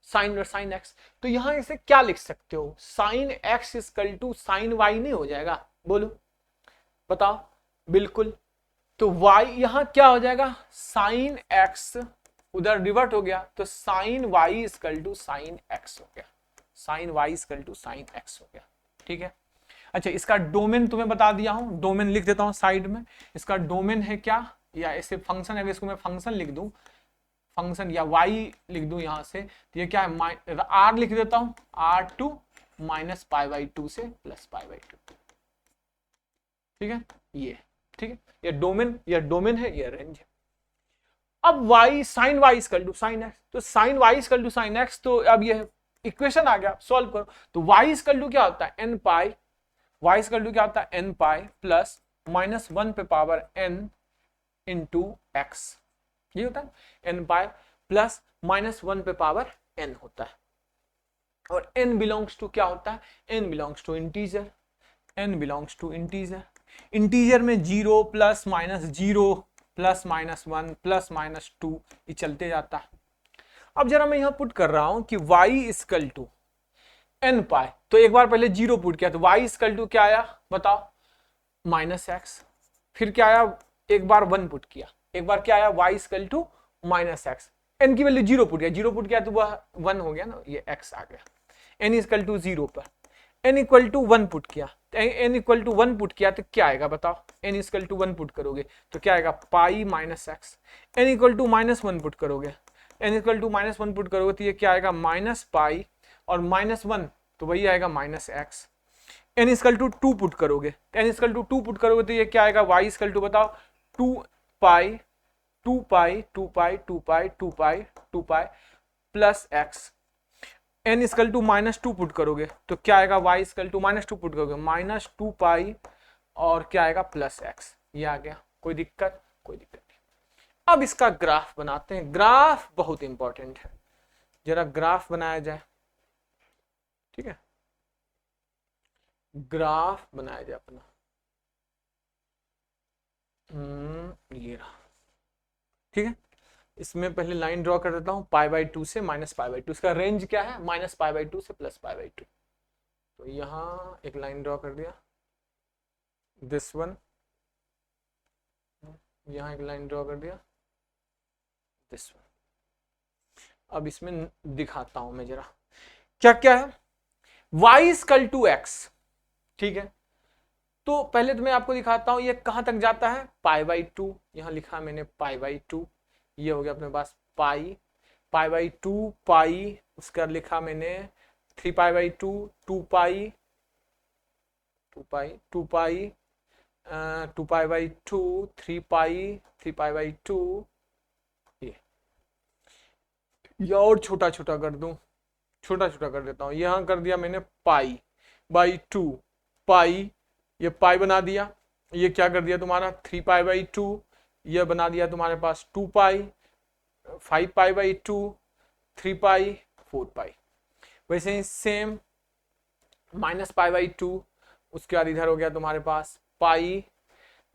साइन इनवर्स साइन एक्स, तो यहां इसे क्या लिख सकते हो, sine x equal to sine y नहीं हो जाएगा, बोलो बताओ, बिल्कुल। तो y यहां क्या हो जाएगा, साइन एक्स उधर रिवर्ट हो गया, तो sine y equal to sine x हो गया, sine y equal to sine x हो गया, ठीक है। अच्छा, इसका डोमेन तुम्हें बता दिया हूं, डोमेन लिख देता हूं साइड में। इसका डोमेन है क्या, या ऐसे फंक्शन है, इसको मैं फंक्शन लिख दूं, फंक्शन या y लिख दूं यहां से, तो ये क्या है, r लिख देता हूं, r2 -π/2 से +π/2, ठीक है, ये ठीक है, ये डोमेन है, ये रेंज है। अब y sine y equal to sine x, तो sine y equal to sine x, तो अब ये इक्वेशन आ गया, सॉल्व करो। तो y इक्वल टू क्या होता है, n pi, y equal to क्या होता है, n पाई प्लस -1 पे पावर n इंटू एक्स, ये होता है n पाई प्लस -1 पे पावर n होता है। और n बिलोंग्स टू क्या होता है, n belongs to integer, n belongs to integer. Integer में 0 प्लस माइनस 0 प्लस -1 प्लस -2 ये चलते जाता है। अब जरा मैं यहां पुट कर रहा हूं कि y इक्वल टू n पाई, तो एक बार पहले 0 पुट किया तो y इक्वल टू क्या आया बताओ, -x, फिर क्या आया, एक बार 1 पुट किया, एक बार क्या आया, y equal to -x, n की वैल्यू 0 पुट किया, 0 पुट किया तो वह 1 हो गया ना, ये x आ गया। n इक्वल टू 0 पर n इक्वल टू 1 पुट किया, n इक्वल टू 1 पुट किया तो क्या आएगा बताओ, n इक्वल टू 1 पुट करोगे तो क्या आएगा, pi -x। n equal to -1 put करोगे, n इक्वल टू -1 पुट करोगे तो ये क्या आएगा, -पाई, और -1 तो वही आएगा -x। n equal to 2 put करोगे, n इक्वल टू 2 पुट करोगे तो ये क्या आएगा, y इक्वल टू बताओ 2 pi plus x। n equal to -2 put करोगे तो क्या आएगा, y इक्वल टू -2 पुट करोगे -2 पाई, और क्या आएगा प्लस x, ये आ गया। कोई दिक्कत, कोई दिक्कत नहीं। अब इसका ग्राफ बनाते हैं, ग्राफ बहुत इंपॉर्टेंट है, जरा ग्राफ बनाया जाए, ठीक है, ग्राफ बनाया जाए अपना, ये रहा, ठीक है। इसमें पहले लाइन ड्रॉ कर देता हूं, π/2 से -π/2, इसका रेंज क्या है, -π/2 से +π/2। तो यहां एक लाइन ड्रॉ कर दिया, दिस वन, यहां एक लाइन ड्रॉ कर दिया, दिस वन। अब इसमें दिखाता हूं मैं जरा क्या क्या है, y इक्वल टू x, ठीक है। तो पहले तो मैं आपको दिखाता हूं ये कहां तक जाता है, π/2, यहां लिखा मैंने π/2, ये हो गया अपने पास पाई, π/2 पाई, उसका लिखा मैंने 3π/2, 2 पाई, 2 पाई, 2π/2, 3 पाई, 3π/2, ये और छोटा छोटा कर दूं, छोटा छोटा कर देता हूं, यहां कर दिया मैंने π/2 पाई, ये पाई बना दिया, ये क्या कर दिया तुम्हारा 3π/2, ये बना दिया तुम्हारे पास 2 पाई, 5π/2, 3 पाई, 4 पाई। वैसे ही सेम -π/2, उसके बाद इधर हो गया तुम्हारे पास पाई,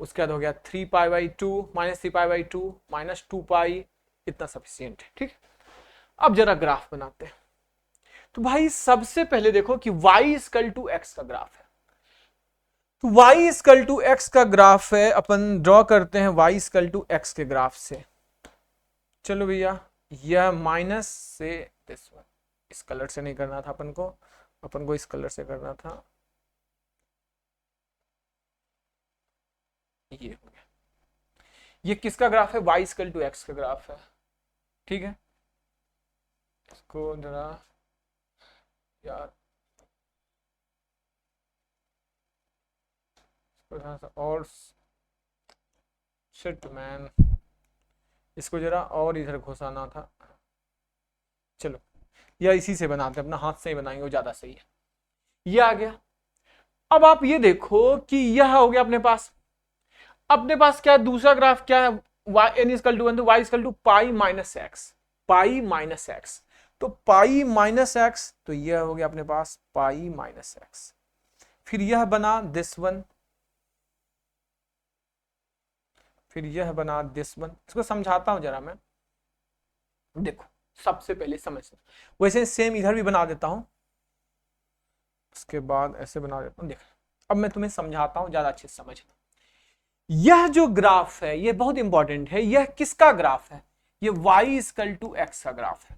उसके बाद हो गया 3π/2, -3π/2, -2 पाई, इतना सफिशियंट है, ठीक। अब जरा ग्राफ बनाते हैं। तो भाई सबसे पहले देखो कि y इक्वल टू एक्स का ग्राफ है, तो y इक्वल टू एक्स का ग्राफ है, अपन ड्रॉ करते हैं y इक्वल टू एक्स के ग्राफ से। चलो भैया, यह माइनस से दिस वन, इस कलर से नहीं करना था अपन को इस कलर से करना था, ये हो गया। ये किसका ग्राफ है? y इक्वल टू एक्स का ग्राफ है, ठीक है। इसको जरा यार और शिट मैन, इसको जरा और इधर घुसाना था। चलो या इसी से बनाते हैं, अपना हाथ से ही बनाएंगे, वो ज्यादा सही है। ये आ गया। अब आप ये देखो कि यह हो गया अपने पास क्या है, दूसरा ग्राफ क्या है, n इक्वल टू 1, तो y equal to pi minus x, pi minus x, तो पाई माइनस एक्स, तो यह हो गया अपने पास पाई माइनस एक्स। फिर यह बना दिस वन, फिर यह बना दिस वन। इसको समझाता हूं जरा मैं, देखो सबसे पहले समझ, वैसे सेम इधर भी बना देता हूं, उसके बाद ऐसे बना देता हूं। देख, अब मैं तुम्हें समझाता हूं, ज्यादा अच्छे से समझना। यह जो ग्राफ है ये बहुत इंपॉर्टेंट है। यह किसका ग्राफ है? ये y इक्वल टू एक्स का ग्राफ है।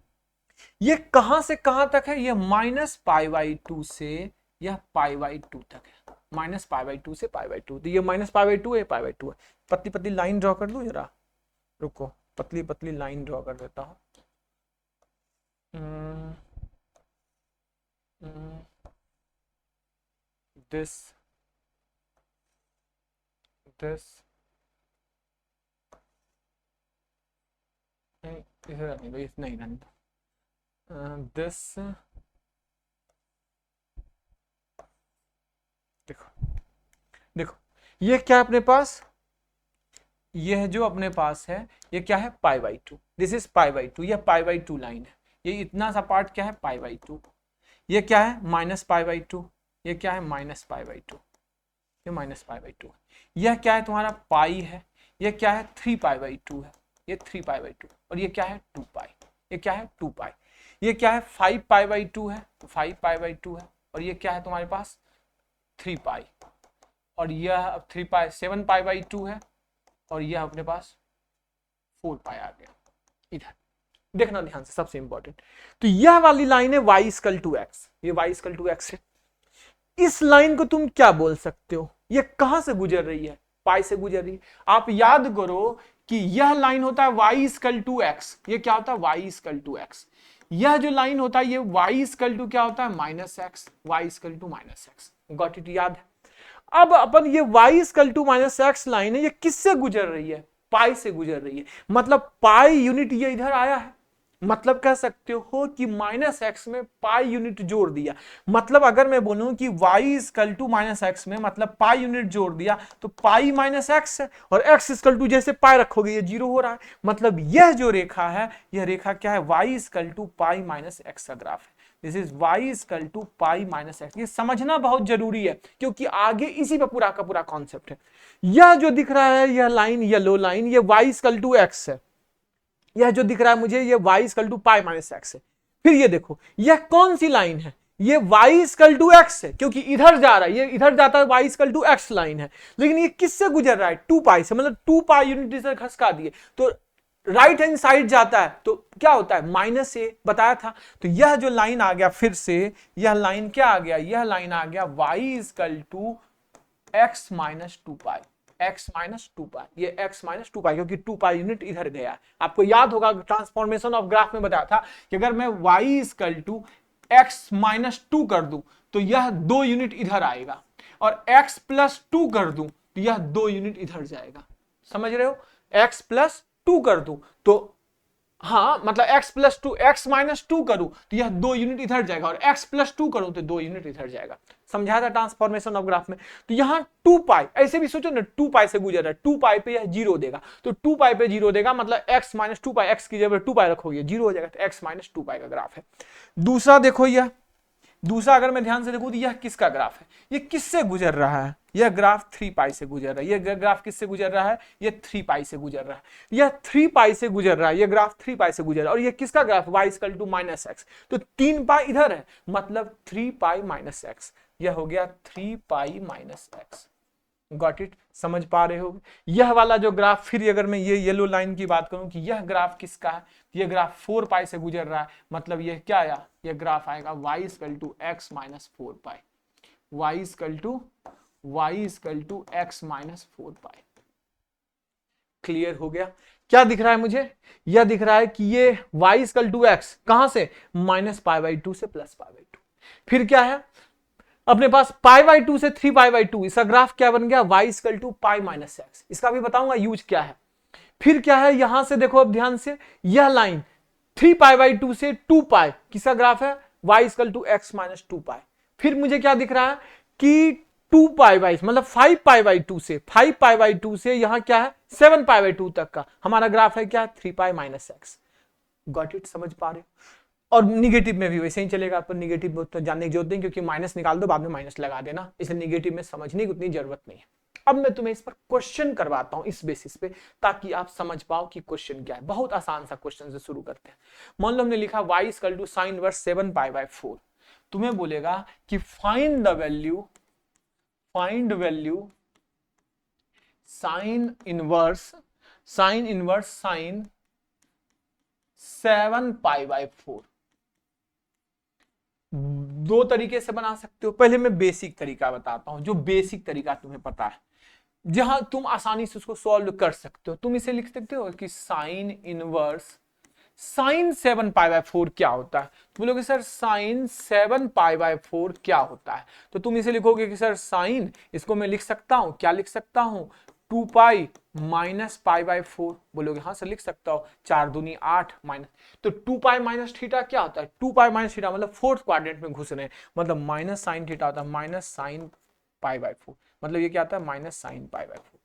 ये कहां से कहां तक है? ये माइनस पाई बाई 2 से यह पाई बाई 2 तक है, माइनस पाई बाई 2 से पाई बाई 2। तो ये माइनस पाई बाई 2 है, पाई बाई 2 है। पतली पतली लाइन ड्रॉ कर दूं जरा, रुको, पतली पतली लाइन ड्रॉ कर देता हूं। दिस नहीं रहने दो, दिस, देखो ये क्या है अपने पास, यह जो अपने पास है ये क्या है, पाई by 2, this is pi by 2, यह पाई बाई 2 लाइन है। ये इतना सा पार्ट क्या है, पाई बाई 2। ये क्या है, माइनस पाई बाई 2, ये क्या है, माइनस पाई बाई 2, ये माइनस पाई बाई 2। यह क्या है तुम्हारा, पाई है। ये क्या है, 3 पाई बाई 2 है, ये 3 पाई बाई 2। और ये क्या है, 2 पाई, ये क्या है, 2 पाई। ये क्या है, 5 पाई बाई 2 है, तो 5 पाई बाई 2 है। और ये क्या है तुम्हारे पास, 3 पाई। और यह अब 3 पाई 7 पाई बाई 2 है, और यह अपने पास 4 पाई आ गया। इधर देखना ध्यान से, सबसे इंपॉर्टेंट। तो यह वाली लाइन है y इक्वल टू एक्स, ये y इक्वल टू एक्स है। इस लाइन को तुम क्या बोल सकते हो, ये कहां से गुजर रही है, पाई से गुजर रही है। आप याद करो कि यह लाइन होता है y इक्वल टू एक्स, ये क्या होता है, y इक्वल टू एक्स। यह जो लाइन होता है ये y इक्वल टू क्या होता है, minus x, y equal to minus x. Got it, याद है। अब अपन ये y equal to minus x line है, ये किससे गुजर रही है, पाई से गुजर रही है। मतलब पाई यूनिट ये इधर आया है, मतलब कह सकते हो कि माइनस एक्स में पाई यूनिट जोड़ दिया। मतलब अगर मैं बोलूं कि y equal to minus x में मतलब पाई यूनिट जोड़ दिया, तो पाई माइनस एक्स है, और x इक्वल टू जैसे पाई रखोगे ये 0 हो रहा है। मतलब यह जो रेखा है, यह रेखा क्या है, y equal to pi minus x का ग्राफ है। This is y equal to pi minus x. ये समझना बहुत जरूरी है, क्योंकि आगे इसी पे पूरा का पूरा कॉन्सेप्ट है। यह जो दिख रहा है, यह लाइन, येलो लाइन, ये y इक्वल टू एक्स है। यह जो दिख रहा है मुझे, ये y equal to pi minus x है। फिर ये देखो, यह कौन सी लाइन है, ये y इक्वल टू एक्स है, क्योंकि इधर जा रहा है, ये इधर जाता है, y equal to x line है। लेकिन ये किससे गुजर रहा है, 2 पाई से, मतलब 2 पाई यूनिट इधर खसका दिए, तो राइट हैंड साइड जाता है तो क्या होता है, माइनस ए बताया था। तो यह जो लाइन आ गया, फिर से यह लाइन क्या आ गया, यह लाइन आ गया y equal to x minus 2 pi, x minus 2 pi, ये x माइनस 2 पाई, क्योंकि 2 पाई यूनिट इधर गया है। आपको याद होगा ट्रांसफॉर्मेशन ऑफ ग्राफ में बताया था कि अगर मैं y equal to x minus 2 कर दूं तो यह 2 यूनिट इधर आएगा, और x प्लस 2 कर दूं तो यह 2 यूनिट इधर जाएगा। समझ रहे हो, x प्लस 2 कर दूं तो हाँ, मतलब x प्लस 2, एक्स माइनस 2 करूं तो यह 2 यूनिट इधर जाएगा, और x प्लस 2 करूं तो 2 यूनिट इधर जाएगा। समझाया था ट्रांसफॉर्मेशन ऑफ ग्राफ में। तो यहां 2 पाई, ऐसे भी सोचो ना, 2 पाई से गुजर रहा है, 2 पाई पे यह 0 देगा, तो 2 पाई पे 0 देगा, मतलब x माइनस 2 पाई, x की जगह 2 पाई रखोगे 0 हो जाएगा, तो x माइनस 2 पाई का ग्राफ है। दूसरा देखो, यह दूसरा अगर मैं ध्यान से देखूं तो यह किसका ग्राफ है, ये किससे गुजर रहा है, यह ग्राफ 3 पाई से गुजर रहा है, यह ग्राफ किससे गुजर रहा है, यह 3 पाई से गुजर रहा है, यह 3 पाई से गुजर रहा है, यह ग्राफ 3 पाई से गुजर रहा है, और यह किसका ग्राफ y = -x, तो 3 पाई इधर है, मतलब 3 पाई - x, यह हो गया 3 पाई - x। गॉट इट, समझ पा रहे हो। यह वाला जो ग्राफ, फिर अगर मैं ये येलो लाइन की बात करूं कि यह ग्राफ किसका है, यह ग्राफ 4 पाई से गुजर रहा है, मतलब यह क्या आया, यह ग्राफ आएगा y = x - 4 पाई, y = x - 4 पाई। क्लियर हो गया। क्या दिख रहा है मुझे, यह दिख रहा है कि ये y = x कहां से, -π/2 से +π/2। फिर क्या है अपने पास π/2 से 3π/2, इसका ग्राफ क्या बन गया, y = π - x। इसका भी बताऊंगा यूज क्या है। फिर क्या है, यहां से देखो अब ध्यान से, यह लाइन 3π/2 से 2π किसका ग्राफ है, y = x - 2 पाई। फिर मुझे क्या दिख रहा है कि 2π/, मतलब 5π/2 से यहां क्या है 7π/2 तक का हमारा ग्राफ है क्या, 3π - x। गॉट इट, समझ पा रहे हो। और निगेटिव में भी वैसे ही चलेगा, पर निगेटिव में तो जानने की जरूरत नहीं, क्योंकि माइनस निकाल दो बाद में माइनस लगा देना, इसलिए निगेटिव में समझने की उतनी जरूरत नहीं है। अब मैं तुम्हें इस पर क्वेश्चन करवाता हूं इस बेसिस पे, ताकि आप समझ पाओ कि क्वेश्चन क्या है। बहुत आसान सा क्वेश्चन से शुरू करते हैं। मान लो हमने लिखा y = sin 7π/4, तुम्हें बोलेगा कि find the value sin inverse sin 7π/4। दो तरीके से बना सकते हो। पहले मैं बेसिक तरीका बताता हूं, जो बेसिक तरीका तुम्हें पता है, जहां तुम आसानी से उसको सॉल्व कर सकते हो। तुम इसे लिख सकते हो कि साइन इनवर्स sin 7π/4 क्या होता है। तुम बोलोगे सर sin 7π/4 क्या होता है, तो तुम इसे लिखोगे कि सर साइन, इसको मैं लिख सकता हूं, क्या लिख सकता हूं, 2π - π/4। बोलोगे हाँ सर लिख सकता हो, 4 दूनी 8 माइनस, तो 2π - थीटा क्या होता है, 2π - थीटा मतलब फोर्थ क्वाड्रेंट में घुस रहे हैं, मतलब माइनस साइन थीटा होता है -sin π/4, मतलब ये क्या आता है -sin π/4।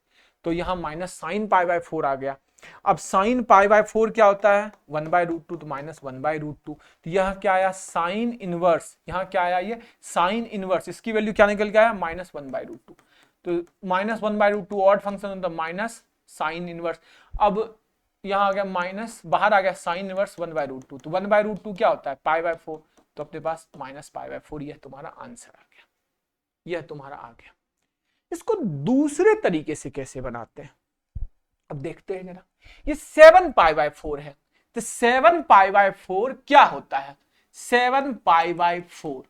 तो यहां -sin π/4 आ गया। अब sin π/4 क्या होता है, 1/√2, तो -1/√2। तो यह क्या आया, साइन इनवर्स, यहां क्या आया, ये साइन इनवर्स, इसकी वैल्यू क्या निकल के आया, -1/√2। तो -1/√2 ऑड फंक्शन होता है माइनस साइन इनवर्स। अब यहां आ गया माइनस, बाहर आ गया साइन इनवर्स 1/√2, तो 1/√2 क्या होता है, π/4, तो अपने पास -π/4, यह तुम्हारा आंसर आ गया, यह तुम्हारा आ गया। इसको दूसरे तरीके से कैसे बनाते हैं, अब देखते हैं जरा। ये 7π/4 है, तो 7π/4 क्या होता है, 7π/4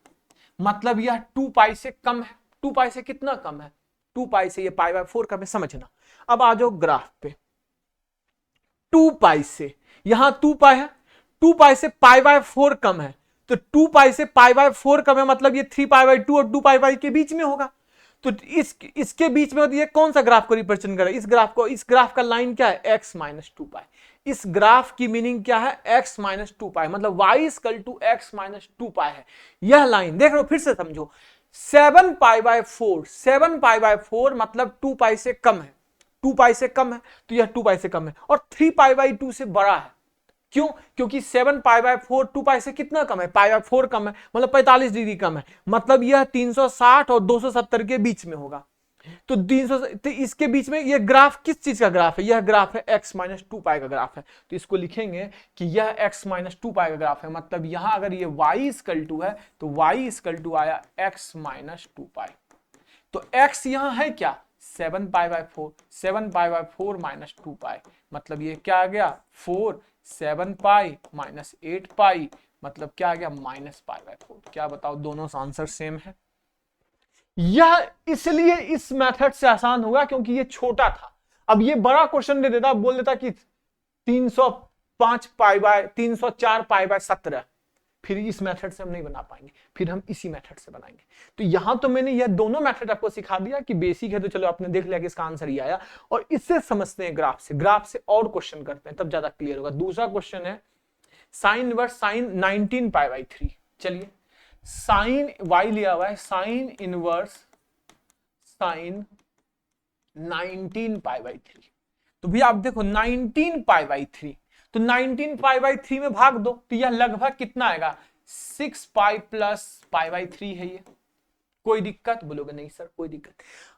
मतलब यह 2π से कम है। 2π से कितना कम है, 2π से ये π/4 कम है, समझना। अब आ जाओ ग्राफ पे, 2π से यहां 2π है, 2π से π/4 कम है, तो 2π से π/4 कम है, मतलब ये 3π/2 और 2π के बीच में होगा। तो इसके बीच में ये कौन सा ग्राफ को रिप्रेजेंट कर रहा है, इस ग्राफ का लाइन क्या है, x - 2π। इस ग्राफ की मीनिंग क्या है, x - 2π, मतलब y = x - 2π है। यह लाइन देख रहे हो, फिर से समझो, 7π/4 मतलब 2π से कम है, 2π से कम है, तो यह 2π से कम है, और 3π/2 से बड़ा है। क्यों, क्योंकि 7π/4 2π से कितना कम है, π/4 कम है, मतलब 45 डिग्री कम है, मतलब यह 360 और 270 के बीच में होगा। तो 300, तो इसके बीच में यह ग्राफ किस चीज का ग्राफ है, यह ग्राफ है x - 2π का ग्राफ है। तो इसको लिखेंगे कि यह x - 2π का ग्राफ है, मतलब यहां अगर ये y = है तो y = आया x - 2π। तो x यहां है क्या, 7π/4, 7π/4 - 2π, मतलब ये क्या आ गया 4, 7π - 8π, मतलब क्या आ गया -π/4। क्या बताओ, दोनों का आंसर सेम है। यह इसलिए इस मेथड से आसान होगा क्योंकि ये छोटा था। अब ये बड़ा क्वेश्चन दे देता, बोल देता कि 304π/17, फिर इस मेथड से हम नहीं बना पाएंगे, फिर हम इसी मेथड से बनाएंगे। तो यहां तो मैंने यह दोनों मेथड आपको सिखा दिया कि बेसिक है, तो चलो आपने देख लिया कि इसका आंसर ही आया, और इससे समझते हैं ग्राफ से और क्वेश्चन करते हैं, तब ज्यादा क्लियर होगा। दूसरा क्वेश्चन है साइन इनवर्स साइन 19π/3। चलिए, साइन y लिया हुआ है, साइन इनवर्स साइन 19π/3। तो भी आप देखो 19π/3, तो 19π/3 में भाग दो, तो यह लगभग कितना आएगा, 6 पाई प्लस पाई बाई 3 है ये। कोई दिक्कत? बोलोगे नहीं सर कोई दिक्कत।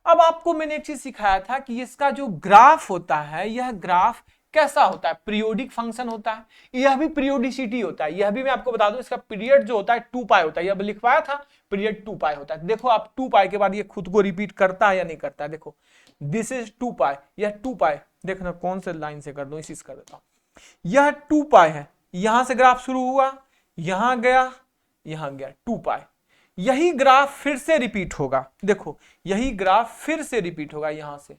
अब आपको मैंने एक चीज सिखाया था कि इसका जो ग्राफ होता है, यह ग्राफ कैसा होता है? पीरियोडिक फंक्शन होता है, यह भी पीरियोडिसिटी होता है। यह भी मैं आपको बता दूं, इसका पीरियड जो होता है 2 पाई होता है। यह लिखवाया था, पीरियड 2 पाई होता है। देखो आप 2 पाई के बाद ये खुद को रिपीट करता है या नहीं करता है? देखो दिस इज 2 पाई, यह 2 पाई। देखना कौन से लाइन से कर दो, इसी से कर देता हूं। यह 2 पाई है, यहां से ग्राफ शुरू हुआ, यहां गया, यहां गया, 2 पाई। यही ग्राफ फिर से रिपीट होगा। देखो यही ग्राफ फिर से रिपीट होगा, यहां से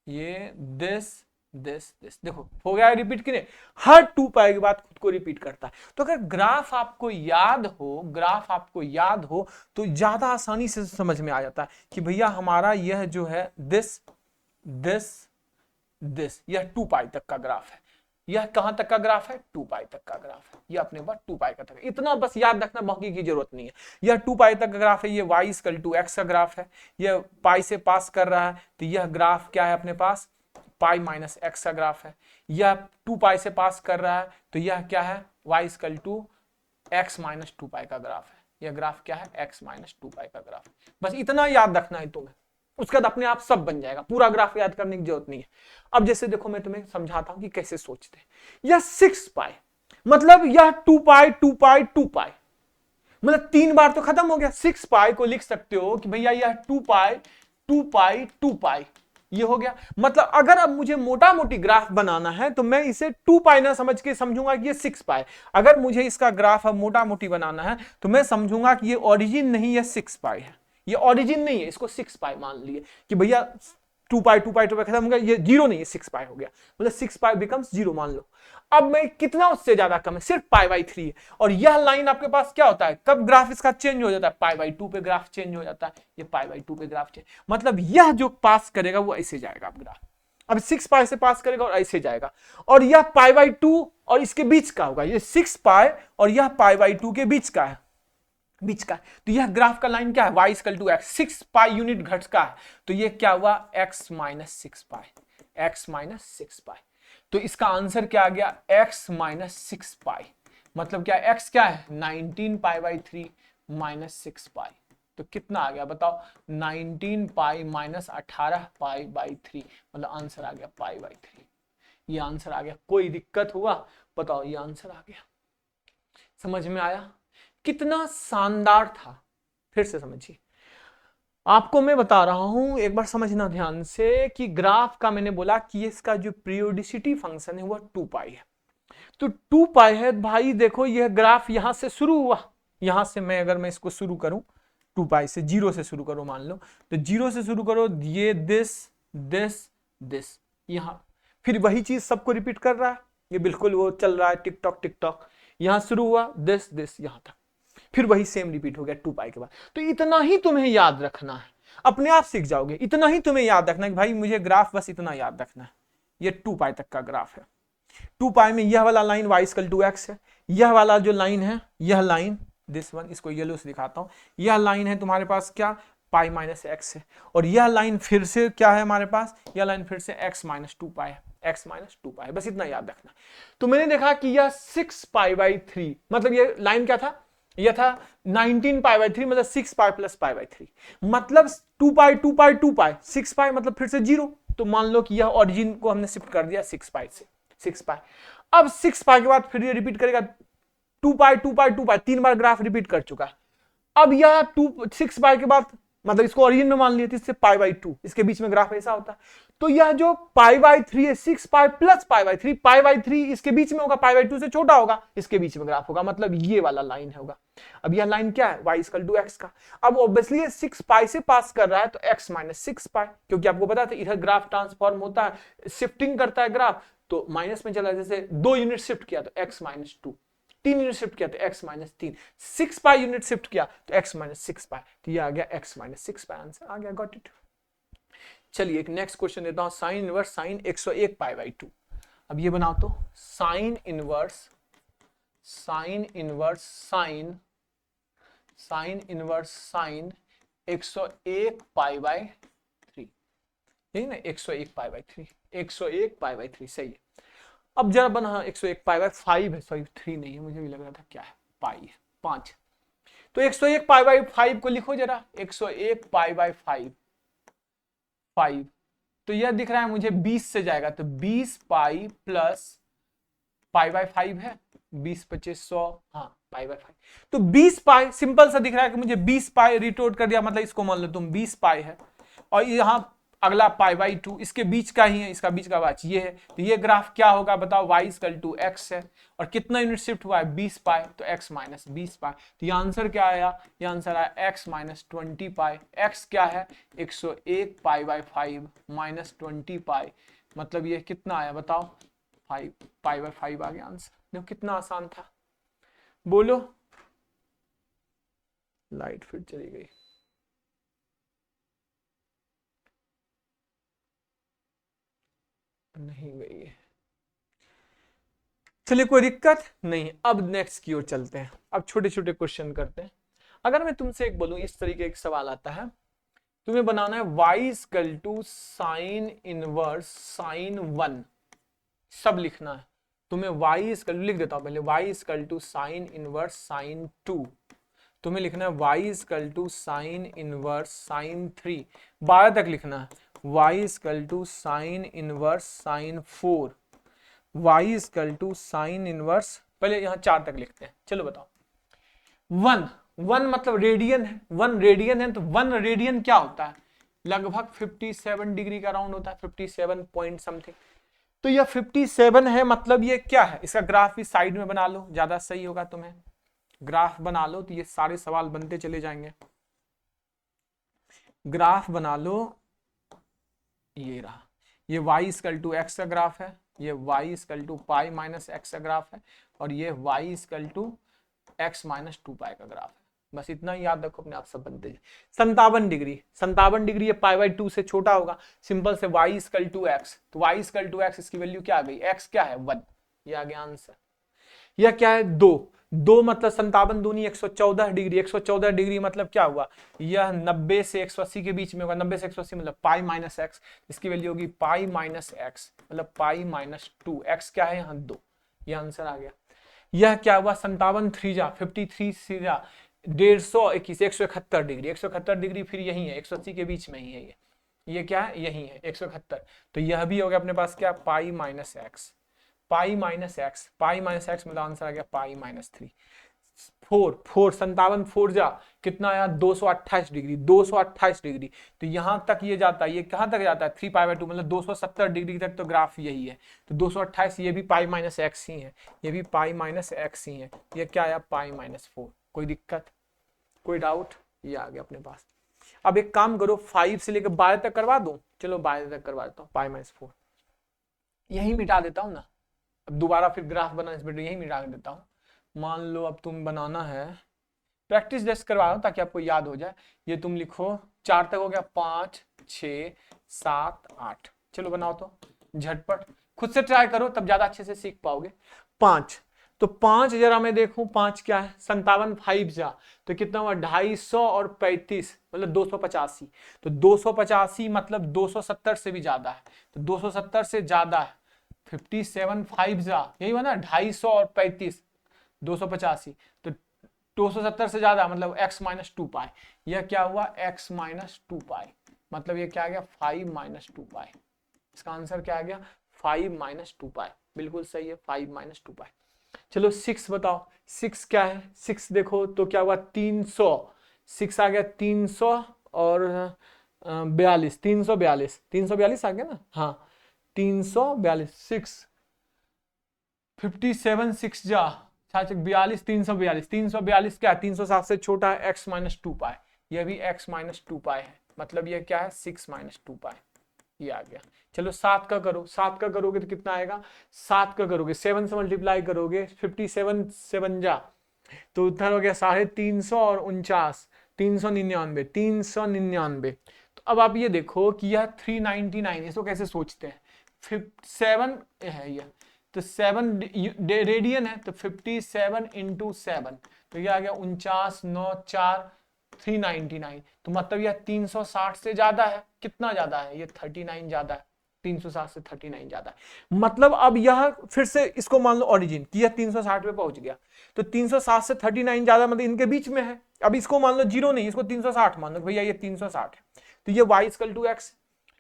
ये दिस दिस दिस। देखो हो गया रिपीट कि नहीं? हर 2 पाई के बाद खुद को रिपीट करता है। तो अगर ग्राफ आपको याद हो, ग्राफ आपको याद हो तो ज्यादा आसानी से समझ में आ जाता है कि भैया हमारा यह जो है दिस दिस दिस, यह 2 पाई तक का ग्राफ है। यह कहां तक का ग्राफ है? 2 पाई तक का ग्राफ है। यह अपने पास 2 पाई का तक, इतना बस याद रखना, बाकी की जरूरत नहीं है। यह 2 पाई तक का ग्राफ है। ये y इक्वल टू x का ग्राफ है। यह पाई से पास कर रहा है तो यह ग्राफ क्या है अपने पास? पाई माइनस x का ग्राफ है। यह 2 पाई से पास कर रहा है तो यह क्या है? y equal to x minus 2 pi का ग्राफ है। यह ग्राफ क्या है? x माइनस 2 पाई का ग्राफ। बस इतना याद रखना है तुम्हें, उसके बाद अपने आप सब बन जाएगा। पूरा ग्राफ याद करने की जरूरत नहीं है। अब जैसे देखो मैं तुम्हें समझाता हूं कि कैसे सोचते हैं। यह 6 पाई मतलब यह 2 पाई 2 पाई 2 पाई, मतलब 3 बार तो खत्म हो गया। 6 पाई को लिख सकते हो कि भैया यह 2 पाई 2 पाई 2 पाई, ये हो गया। मतलब अगर अब मुझे मोटा मोटी ग्राफ बनाना है तो मैं इसे 2 पाई ना समझ के समझूंगा कि ये 6 पाई। अगर मुझे इसका ग्राफ अब मोटा मोटी बनाना है तो मैं समझूंगा कि ये ओरिजिन नहीं, ये 6 पाई है। ये ओरिजिन नहीं है, इसको 6 पाई मान लिए कि भैया 2 पाई 2 पाई 2 पाई खत्म हो गया, ये 0 नहीं है, 6 पाई हो गया। मतलब 6 पाई बिकम्स 0 मान लो। अब मैं कितना उससे ज्यादा कम है? सिर्फ पाई बाई 3 है। और यह लाइन आपके पास क्या होता है? कब ग्राफ इसका चेंज हो जाता है? पाई बाई 2 पे ग्राफ चेंज हो जाता है। ये पाई बाई 2 पे ग्राफ चेंज, मतलब यह जो पास करेगा वो ऐसे जाएगा ग्राफ। अब 6 पाई से पास करेगा और ऐसे जाएगा। और यह पाई बाई 2 और इसके बीच का होगा। ये 6 पाई और यह पाई बाई 2 के बीच का है, बीच का। तो यह ग्राफ का लाइन क्या है? y equal to x. 6 pi unit घट का है तो यह क्या हुआ? x minus 6 pi, x minus 6 pi. तो इसका आंसर क्या आ गया? x minus 6 pi. मतलब क्या x क्या है? 19 पाई बाई 3 माइनस 6 पाई। तो कितना आ गया बताओ? 19 पाई माइनस 18 पाई बाई 3, मतलब आंसर आ गया पाई बाई 3। ये आंसर आ गया। कोई दिक्कत हुआ? बताओ, ये आंसर आ गया। समझ में आया? कितना शानदार था। फिर से समझिए, आपको मैं बता रहा हूं, एक बार समझना ध्यान से कि ग्राफ का मैंने बोला कि इसका जो पीरियोडिसिटी फंक्शन है वह 2 पाई है। तो 2 पाई है भाई। देखो यह ग्राफ यहां से शुरू हुआ, यहां से मैं अगर मैं इसको शुरू करूं 2 पाई से, 0 से शुरू करो मान लो, तो 0 से शुरू करो, ये दिस दिस दिस, यहां फिर वही चीज सबको रिपीट कर रहा है। ये बिल्कुल वो चल रहा है टिकटॉक टिकटॉक। यहां शुरू हुआ दिस दिस, यहां तक, फिर वही सेम रिपीट हो गया 2 पाई के बाद। तो इतना ही तुम्हें याद रखना है, अपने आप सीख जाओगे। इतना ही तुम्हें याद रखना है कि भाई मुझे ग्राफ बस इतना याद रखना है। ये 2 पाई तक का ग्राफ है। 2 पाई में यह वाला line y equal to x है। यह वाला जो लाइन है, यह लाइन दिस वन, इसको येलो से दिखाता हूं, यह लाइन है तुम्हारे पास क्या? पाई माइनस एक्स है। और यह लाइन फिर से क्या है हमारे पास? यह लाइन फिर से x माइनस 2 पाई है, x माइनस 2 पाई। बस इतना याद रखना। तो मैंने देखा कि यह 6 पाई बाई 3, मतलब ये लाइन क्या था? यह था 19 पाई बाई 3, मतलब 6 पाई प्लस पाई बाई 3, मतलब 2 पाई 2 पाई 2 पाई, 6 पाई मतलब फिर से 0। तो मान लो कि यह ओरिजिन को हमने शिफ्ट कर दिया 6 पाई से, 6 पाई। अब 6 पाई के बाद फिर ये रिपीट करेगा 2 पाई 2 पाई 2 पाई, 3 बार ग्राफ रिपीट कर चुका है। अब यह 6 पाई के बाद, मतलब इसको ओरिजिन में मान लिया, इससे पाई बाई 2, इसके बीच में ग्राफ ऐसा होता है। तो यह जो पाई बाई 3 है, 6 pi plus pi by 3, pi by 3 इसके बीच में होगा, पाई बाई 2 से छोटा होगा, इसके बीच में ग्राफ होगा, मतलब ये वाला लाइन होगा। अब यह लाइन क्या है? y इक्वल टू एक्स का। अब ऑब्वियसली ये 6 पाई से पास कर रहा है तो x माइनस 6 पाई, क्योंकि आपको पता था इधर ग्राफ ट्रांसफॉर्म होता है, शिफ्टिंग करता है ग्राफ, तो माइनस में चला, जैसे 2 यूनिट शिफ्ट किया तो x माइनस 2, 3 यूनिट शिफ्ट किया तो x minus 3, 6 pi unit shift किया तो x माइनस 6 पाई, तो ये आ गया x माइनस 6 पाई, आंसर आ गया। Got it. चलिए एक नेक्स्ट क्वेश्चन देता हूं, sign inverse sign 101 pi by 2। अब ये बनाओ तो, sign inverse sign inverse sign sign inverse sign 101 pi by 3, यही ना? 101 पाई बाई 3, 101 पाई बाई 3 सही है। अब जरा बना 101 पाई बाई 5 है, सॉरी 3 नहीं है, मुझे भी लग रहा था क्या है। पाई है 5। तो 101 पाई बाई 5 को लिखो जरा, 101 पाई बाई 5। तो यह दिख रहा है मुझे 20 से जाएगा, तो 20 पाई प्लस पाई बाई 5 है, 20 25 100, हाँ पाई बाई 5। तो 20 पाई सिंपल सा दिख रहा है कि मुझे 20 पाई रिटोट कर दिया, मतलब इसको मान लो तुम 20 पाई है, और यहाँ अगला पाई बाई 2 इसके बीच का ही है, इसका बीच का बात ये है। तो ये ग्राफ क्या होगा बताओ, y इक्वल टू x है, और कितना यूनिट शिफ्ट हुआ है 20 पाई, तो x माइनस 20 पाई। तो ये आंसर क्या आया, ये आंसर आया x माइनस 20 पाई। x क्या है 101 पाई बाई 5 माइनस 20 पाई, मतलब ये कितना आया बताओ 5 पाई बाई 5 आ गया आंसर। देखो कितना आसान था, बोलो। लाइट फिर चली गई, नहीं गई है, चलिए कोई दिक्कत नहीं। अब नेक्स्ट की ओर चलते हैं, अब छोटे छोटे क्वेश्चन करते हैं। अगर मैं तुमसे एक बोलूं, इस तरीके एक सवाल आता है, तुम्हें बनाना है y equal to sine inverse sine 1, सब लिखना है तुम्हें। y इक्वल, लिख देता हूं पहले, y equal to sine inverse sine 2, तुम्हें लिखना है y equal to sine inverse sine 3, 12 तक लिखना है। y equal to sine inverse sine 4, y equal to sine inverse, पहले यहां 4 तक लिखते हैं। चलो बताओ, 1 मतलब रेडियन है, 1 रेडियन है, तो 1 रेडियन क्या होता है, लगभग 57 डिग्री का राउंड होता है, 57 पॉइंट समथिंग। तो यह 57 है, मतलब ये क्या है, इसका ग्राफ इस साइड में बना लो, ज्यादा सही होगा तुम्हें। ग्राफ बना लो तो ये सारे सवाल बनते चले जाएंगे। ग्राफ बना लो, ये रहा, ये y इक्वल टू एक्स का ग्राफ है, ये y equal to pi minus x का ग्राफ है, और ये y equal to x minus 2 pi का ग्राफ है। बस इतना ही याद रखो, अपने आप सब बनते जाए। 57 डिग्री, 57 डिग्री ये पाई बाई 2 से छोटा होगा, सिंपल से y इक्वल टू एक्स, तो y इक्वल टू एक्स, इसकी वैल्यू क्या आ गई, x क्या है 1, ये आ गया आंसर। यह क्या है 2 मतलब 57 दूनी 114 डिग्री, 114 डिग्री मतलब क्या हुआ, यह 90 से 180 के बीच में होगा, 90 से 180 मतलब पाई माइनस एक्स, इसकी वैल्यू होगी पाई माइनस एक्स, मतलब पाई माइनस 2, एक्स क्या है यहाँ 2, ये आंसर आ गया। यह क्या हुआ 57 3 जा 53 3 जा 151 171 डिग्री, 171 डिग्री फिर यही है, 180 के बीच में ही है ये क्या है, यही है 171। तो यह भी हो गया अपने पास क्या, पाई minus x, pi minus x, pi minus x मतलब आंसर आ गया पाई माइनस 3। 4 57 4 जा कितना आया 228 डिग्री, 228 डिग्री। तो यहां तक ये जाता है, ये कहां तक जाता है 3 पाई बाई 2 मतलब 270 डिग्री तक, तो ग्राफ यही है। तो 228 ये भी पाई माइनस एक्स ही है, ये भी पाई माइनस एक्स ही है, ये क्या आया पाई माइनस 4। कोई दिक्कत, कोई डाउट, ये आ गया अपने पास। अब एक काम करो, 5 से लेकर 12 तक करवा दो, चलो 12 तक करवा देता हूँ, पाई माइनस 4 यही मिटा देता हूँ ना, अब दोबारा फिर ग्राफ बनाने से बेटर यही मिटा देता हूं। मान लो अब तुम बनाना है, प्रैक्टिस जस्ट करवा रहा हूं ताकि आपको याद हो जाए। ये तुम लिखो 4 तक हो गया, 5 6 7 8, चलो बनाओ तो झटपट, खुद से ट्राई करो तब ज्यादा अच्छे से सीख पाओगे। 5, तो 5 जरा मैं देखूं 5 क्या है, 57 5 जा तो कितना हुआ 250 और 35 मतलब 285, तो 285 मतलब 270 से भी ज्यादा है, तो 270 से ज्यादा है, 57 5 जा यही हुआ ना 250 और 35 285, तो 270 से ज्यादा मतलब x माइनस 2 पाई, यह क्या हुआ x माइनस 2 पाई, मतलब ये क्या आ गया 5 माइनस 2 पाई, इसका आंसर क्या आ गया 5 माइनस 2 पाई, बिल्कुल सही है 5 माइनस 2 पाई। चलो 6 बताओ, 6 क्या है, 6 देखो तो क्या हुआ 300, 6 आ गया 300 और 42 342 342 आ गया ना, हाँ 342 6 57 6 जा 42 342 342 क्या है 360 से छोटा है, x माइनस 2 पाई, यह भी x माइनस 2 पाई है, मतलब यह क्या है 6 माइनस 2 पाई, ये आ गया। चलो 7 का करो, 7 का करोगे तो कितना आएगा, 7 का करोगे 7 से मल्टीप्लाई करोगे 57 7 जा तो उधर हो गया 350 और 49 399 399। तो अब आप ये देखो कि यह 399 इसको कैसे सोचते हैं, 7 है यह, तो 7 रेडियन है, तो 57 इंटू 7 तो यह आ गया 49 9 4 399, तो मतलब यह 360 से ज्यादा है, कितना ज्यादा है ये 39 ज्यादा है, 360 से 39 ज्यादा है। मतलब अब यह फिर से इसको मान लो ओरिजिन कि यह 360 पे पहुंच गया, तो 360 से 39 ज्यादा मतलब इनके बीच में है। अब इसको मान लो 0 नहीं, इसको 360 मान लो भैया ये 360 है, तो ये y इक्वल टू एक्स।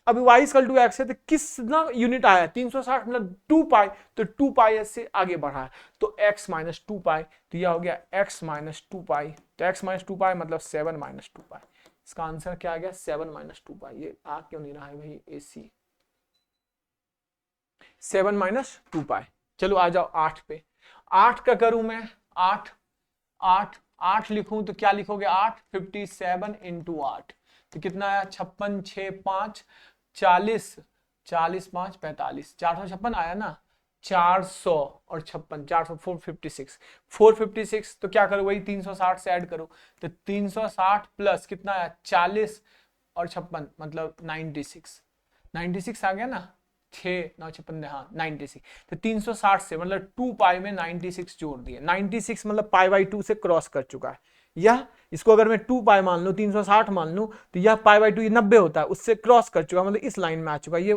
अब y इक्वल टू एक्स है तो कितना यूनिट आया 360 मतलब 2 पाई, तो 2 पाई से आगे बढ़ा है तो x माइनस 2 पाई, तो यह हो गया x माइनस 2 पाई। तो x माइनस 2 पाई मतलब 7 माइनस 2 पाई। इसका आंसर क्या आ गया 7 माइनस 2 पाई। ये आ क्यों नहीं रहा है भाई AC 7 माइनस 2 पाई। चलो आ जाओ 8 पे। 8 का करूं मैं 8 8 8 लिखूं तो क्या लिखोगे 8 57 इंटू 8 तो कितना आया 56 6 5 40 40 5 45 456 आया ना 400 और 56 400 456 456 तो क्या करो वही 360 से ऐड करो तो 360 प्लस कितना आया 40 और 56 मतलब 96 96 आ गया ना 6 9 56 हाँ 96 तो 360 से मतलब 2 पाई में 96 जोड़ दिए 96 मतलब पाई बाई 2 से क्रॉस कर चुका है। यह इसको अगर मैं 2 पाई मान लूं 360 मान लूं तो यह पाई बाई 2 ये 90 होता है उससे क्रॉस कर चुका मतलब इस लाइन में आ चुका है। ये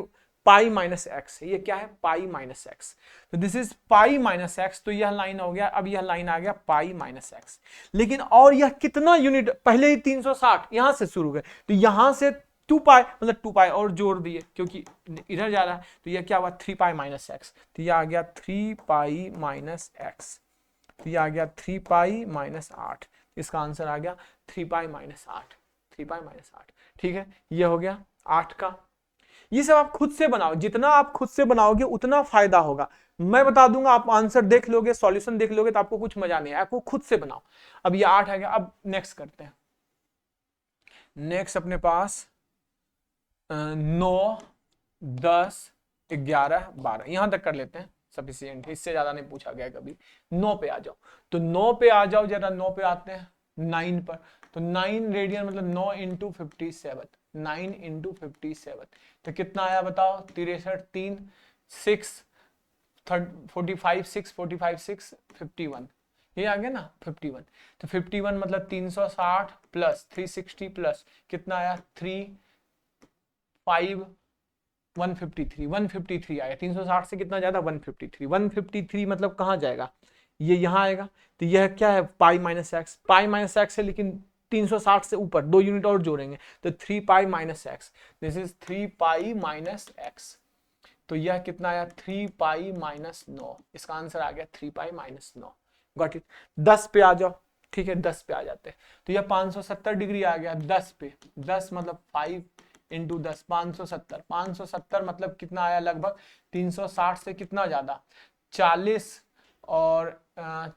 पाई माइनस एक्स है, ये क्या है पाई माइनस एक्स, तो this is pi minus x. तो यह लाइन हो गया, अब यह लाइन आ गया पाई माइनस एक्स। लेकिन और यह कितना यूनिट पहले ही 360 यहां से शुरू हुए तो यहां से 2 पाई मतलब 2 पाई और जोड़ दिए क्योंकि इधर जा रहा है तो यह क्या हुआ 3 पाई माइनस एक्स, तो यह आ गया 3 पाई माइनस एक्स, तो यह आ गया 3 पाई माइनस 8। इसका आंसर आ गया 3 पाई माइनस 8, 3 पाई माइनस 8। ठीक है ये हो गया 8 का। ये सब आप खुद से बनाओ, जितना आप खुद से बनाओगे उतना फायदा होगा। मैं बता दूंगा आप आंसर देख लोगे सॉल्यूशन देख लोगे तो आपको कुछ मजा नहीं है, आपको खुद से बनाओ। अब ये 8 आ गया। अब नेक्स्ट करते हैं। नेक्स्ट अपने पास 9 10 11 12 यहां तक कर लेते हैं सफिशिएंट है, इससे ज्यादा नहीं पूछा गया कभी। 9 पे आ जाओ, तो 9 पे आ जाओ जरा। 9 पे आते हैं 9 पर, तो 9 रेडियन मतलब 9 इंटू 57 9 इंटू 57 तो कितना आया बताओ 63 3 6 45 6 45 6 51 ये आ गया ना 51। तो 51 मतलब 360 प्लस 360 प्लस कितना आया 3 5 153 आया। 360 से कितना ज्यादा 153 153 मतलब कहां जाएगा ये यहां आएगा। तो यह क्या है पाई minus x, pi minus x है लेकिन 360 से ऊपर 2 यूनिट और जोड़ेंगे तो 3 पाई minus x, this is 3 pi minus x. तो यह कितना आया 3 पाई माइनस 9। इसका आंसर आ गया 3 पाई माइनस 9। Got it. 10 पे आ जाओ। ठीक है 10 पे आ जाते हैं तो यह 570 डिग्री आ गया 10 पे। 10 मतलब 5 इंटू 10 570 570 मतलब कितना आया लगभग 360 से कितना ज्यादा 40 और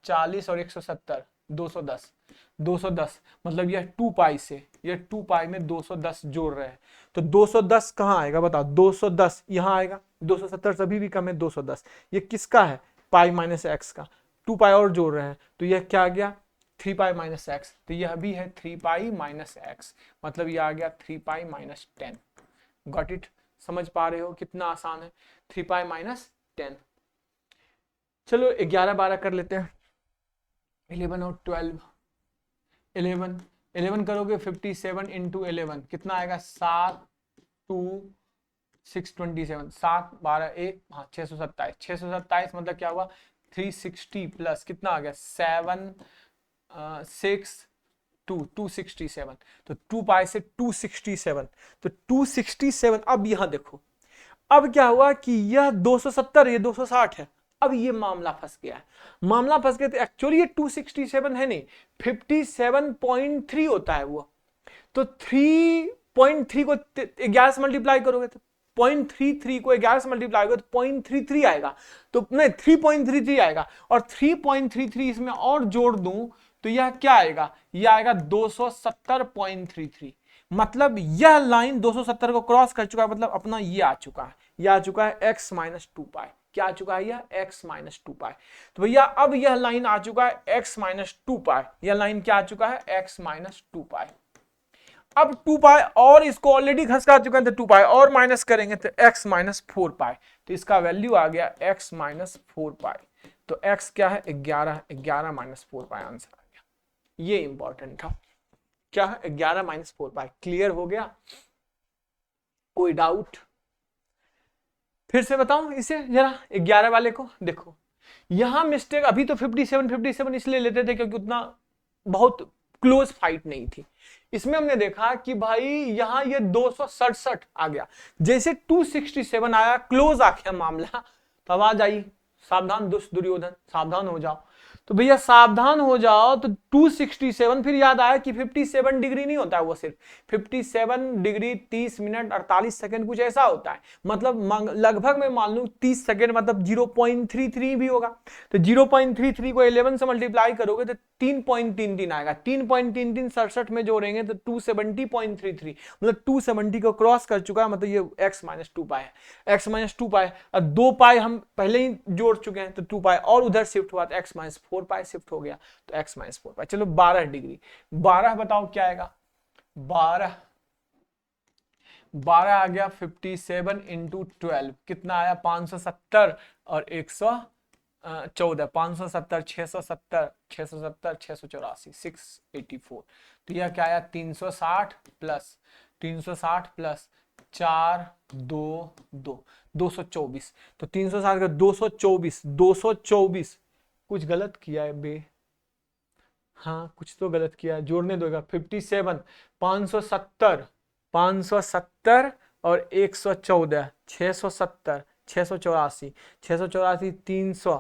40 और 170 210 210 मतलब यह 2 पाई से यह 2 पाई में 210 जोड़ रहे हैं तो 210 कहां आएगा बताओ 210 यहां आएगा 270 सभी भी कम है 210 ये किसका है पाई माइनस एक्स का 2 पाई और जोड़ रहे हैं तो यह क्या आ गया 3 पाई माइनस एक्स। तो यह भी है 3 पाई माइनस एक्स मतलब यह आ गया 3 पाई माइनस 10। Got it. समझ पा रहे हो कितना आसान है 3 पाई माइनस 10। चलो 11 12 कर लेते हैं 11 और 12 11 11 करोगे 57 इंटू 11 कितना आएगा 7 2 627 7 12 1 हाँ 627 627 मतलब क्या हुआ 360 प्लस कितना आ गया 7 6 2 267 तो 2 पाई से 267 तो 267। अब यहां देखो अब क्या हुआ कि यह 270 ये 260 है। अब ये मामला फंस गया है, मामला फंस गया तो एक्चुअली ये 267 है नहीं 57.3 होता है वो। तो 3.3 को 11 से मल्टीप्लाई करोगे तो 0.33 को 11 से मल्टीप्लाई करोगे तो 0.33 आएगा, तो नहीं 3.33 आएगा और 3.33 इसमें और जोड़ दूं तो यह क्या आएगा यह आएगा 270.33 मतलब यह लाइन 270 को क्रॉस कर चुका है मतलब अपना ये आ चुका है, यह आ चुका है x माइनस 2 पाई। क्या आ चुका है यह x माइनस 2 पाई। तो भैया अब यह लाइन आ चुका है x माइनस 2 पाई, यह लाइन क्या आ चुका है x माइनस 2 पाई। अब 2 पाई और इसको ऑलरेडी घसका चुका है तो 2 पाई और माइनस करेंगे तो x माइनस 4 पाई। तो इसका वैल्यू आ गया x माइनस 4 पाई। तो x क्या है 11 11 माइनस 4 पाई आंसर आ गया। ये इंपॉर्टेंट था क्या है 11 माइनस 4 पाई। क्लियर हो गया कोई डाउट। फिर से बताऊं इसे जरा 11 वाले को देखो, यहां मिस्टेक अभी तो 57 इसलिए लेते थे क्योंकि उतना बहुत क्लोज फाइट नहीं थी। इसमें हमने देखा कि भाई यहां ये 267 आ गया, जैसे 267 आया क्लोज आ गया मामला, तो आवाज आई सावधान दुष्ट दुर्योधन, सावधान हो जाओ। तो भैया सावधान हो जाओ तो 267, फिर याद आया कि 57 डिग्री नहीं होता है, वो सिर्फ 57 डिग्री 30 मिनट 48 सेकंड कुछ ऐसा होता है, मतलब लगभग मैं मान लूं 30 सेकंड मतलब 0.33 भी होगा। तो 0.33 को 11 से मल्टीप्लाई करोगे तो 3.33 आएगा, 3.33 67 में जोड़ेंगे तो 270.33, मतलब 270 को क्रॉस कर चुका है, मतलब ये x माइनस 2 पाई है, x माइनस 2 पाई, और 2 पाई हम पहले ही जोड़ चुके हैं तो 2 पाई और उधर शिफ्ट हुआ तो x माइनस 4 पाई शिफ्ट हो गया, तो x माइनस 4 पाई। चलो 12 डिग्री, 12 बताओ क्या आएगा, 12 आ गया 57 इंटू 12 कितना आया 570 और 114, 570 670 670 684 684, तो यह क्या आया 360 प्लस 4 2 2 224, तो 360 का 224 कुछ गलत किया है बे, हाँ कुछ तो गलत किया है, जोड़ने दोगा 57 570 और 114 670 684 684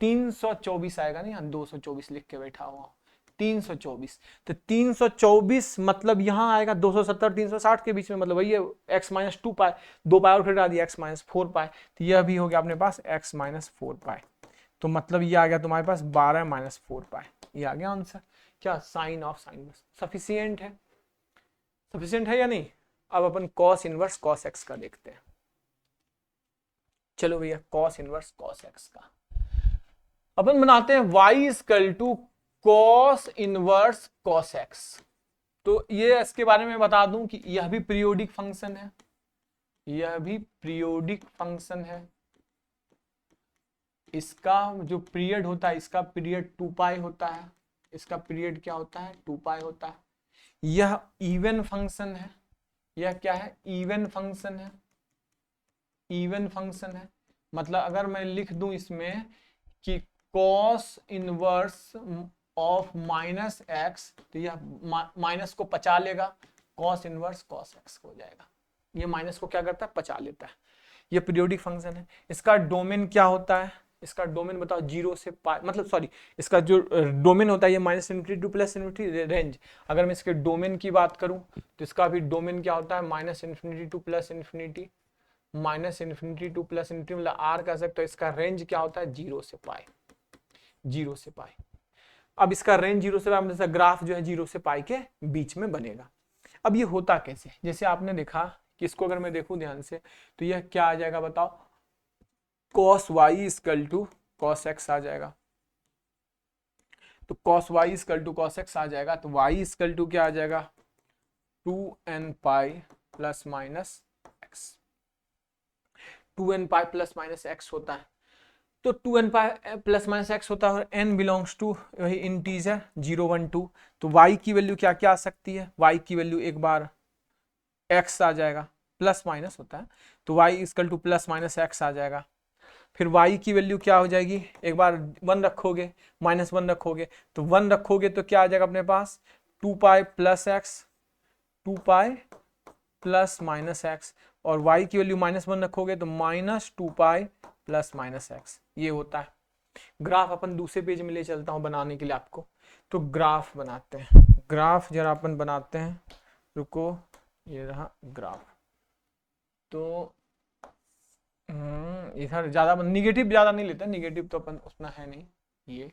324 आएगा नहीं, 224 लिख के बैठा हुआ 324, तो 324 मतलब यहां आएगा 270 360 के बीच में, मतलब वही है x माइनस 2 पाई, 2 पाई और घटा दिया x माइनस 4 पाई, तो यह भी हो गया अपने पास x माइनस 4 पाई, तो मतलब ये आ गया तुम्हारे पास 12 माइनस 4 पाई, ये आ गया आंसर। क्या साइन ऑफ साइन सफिशियंट है, सफिशियंट है या नहीं। अब अपन कॉस इनवर्स कॉस एक्स का देखते हैं। चलो भैया कॉस इनवर्स कॉस एक्स का अपन बनाते हैं y equal to cos inverse cos x. तो ये इसके बारे में बता दूं कि यह भी पीरियोडिक फंक्शन है, यह भी पीरियोडिक फंक्शन है, इसका जो पीरियड होता है इसका पीरियड 2 पाई होता है, इसका पीरियड क्या होता है 2 पाई होता है। यह इवन फंक्शन है, यह क्या है इवन फंक्शन है, इवन फंक्शन है, मतलब अगर मैं लिख दूं इसमें कि cos inverse of minus x, तो यह माइनस को पचा लेगा, कॉस इनवर्स कॉस एक्स हो जाएगा, ये माइनस को क्या करता है पचा लेता है, ये पीरियोडिक फंक्शन है। इसका डोमेन क्या होता है, इसका डोमेन बताओ 0 से पाई, मतलब सॉरी इसका जो डोमेन होता है ये minus infinity to plus infinity range. अगर मैं इसके डोमेन की बात करूं तो इसका भी डोमेन क्या होता है minus infinity to plus infinity, minus infinity to plus infinity मतलब आर कह सकते हो। इसका रेंज क्या होता है 0 से पाई, 0 से पाई। अब इसका रेंज 0 से पाई मतलब ग्राफ जो है 0 से पाई के बीच में बनेगा। अब ये होता कैसे, जैसे आपने देखा कि इसको अगर मैं देखूं ध्यान से तो यह क्या आ जाएगा बताओ, cos y equal to cos x आ जाएगा, तो cos y equal to cos x आ जाएगा, तो y इक्वल टू क्या आ जाएगा 2n pi plus minus x, 2n pi plus minus x होता है, तो 2n pi plus minus x होता है और n बिलोंग्स टू वही इंटीजर 0 1 2, तो y की वैल्यू क्या क्या आ सकती है, y की वैल्यू एक बार x आ जाएगा, प्लस माइनस होता है तो y equal two plus minus x आ जाएगा, फिर y की वैल्यू क्या हो जाएगी, एक बार 1 रखोगे माइनस 1 रखोगे, तो 1 रखोगे तो क्या आ जाएगा अपने पास 2 pi plus x, 2 pi plus minus x, और y की वैल्यू माइनस 1 रखोगे तो minus 2 pi plus minus x, ये होता है। ग्राफ अपन दूसरे पेज में ले चलता हूं बनाने के लिए आपको, तो ग्राफ बनाते हैं, ग्राफ जरा अपन बनाते हैं, रुको ये रहा ग्राफ, तो इधर ज्यादा निगेटिव ज्यादा नहीं लेते, निगेटिव तो अपन उतना है नहीं ये।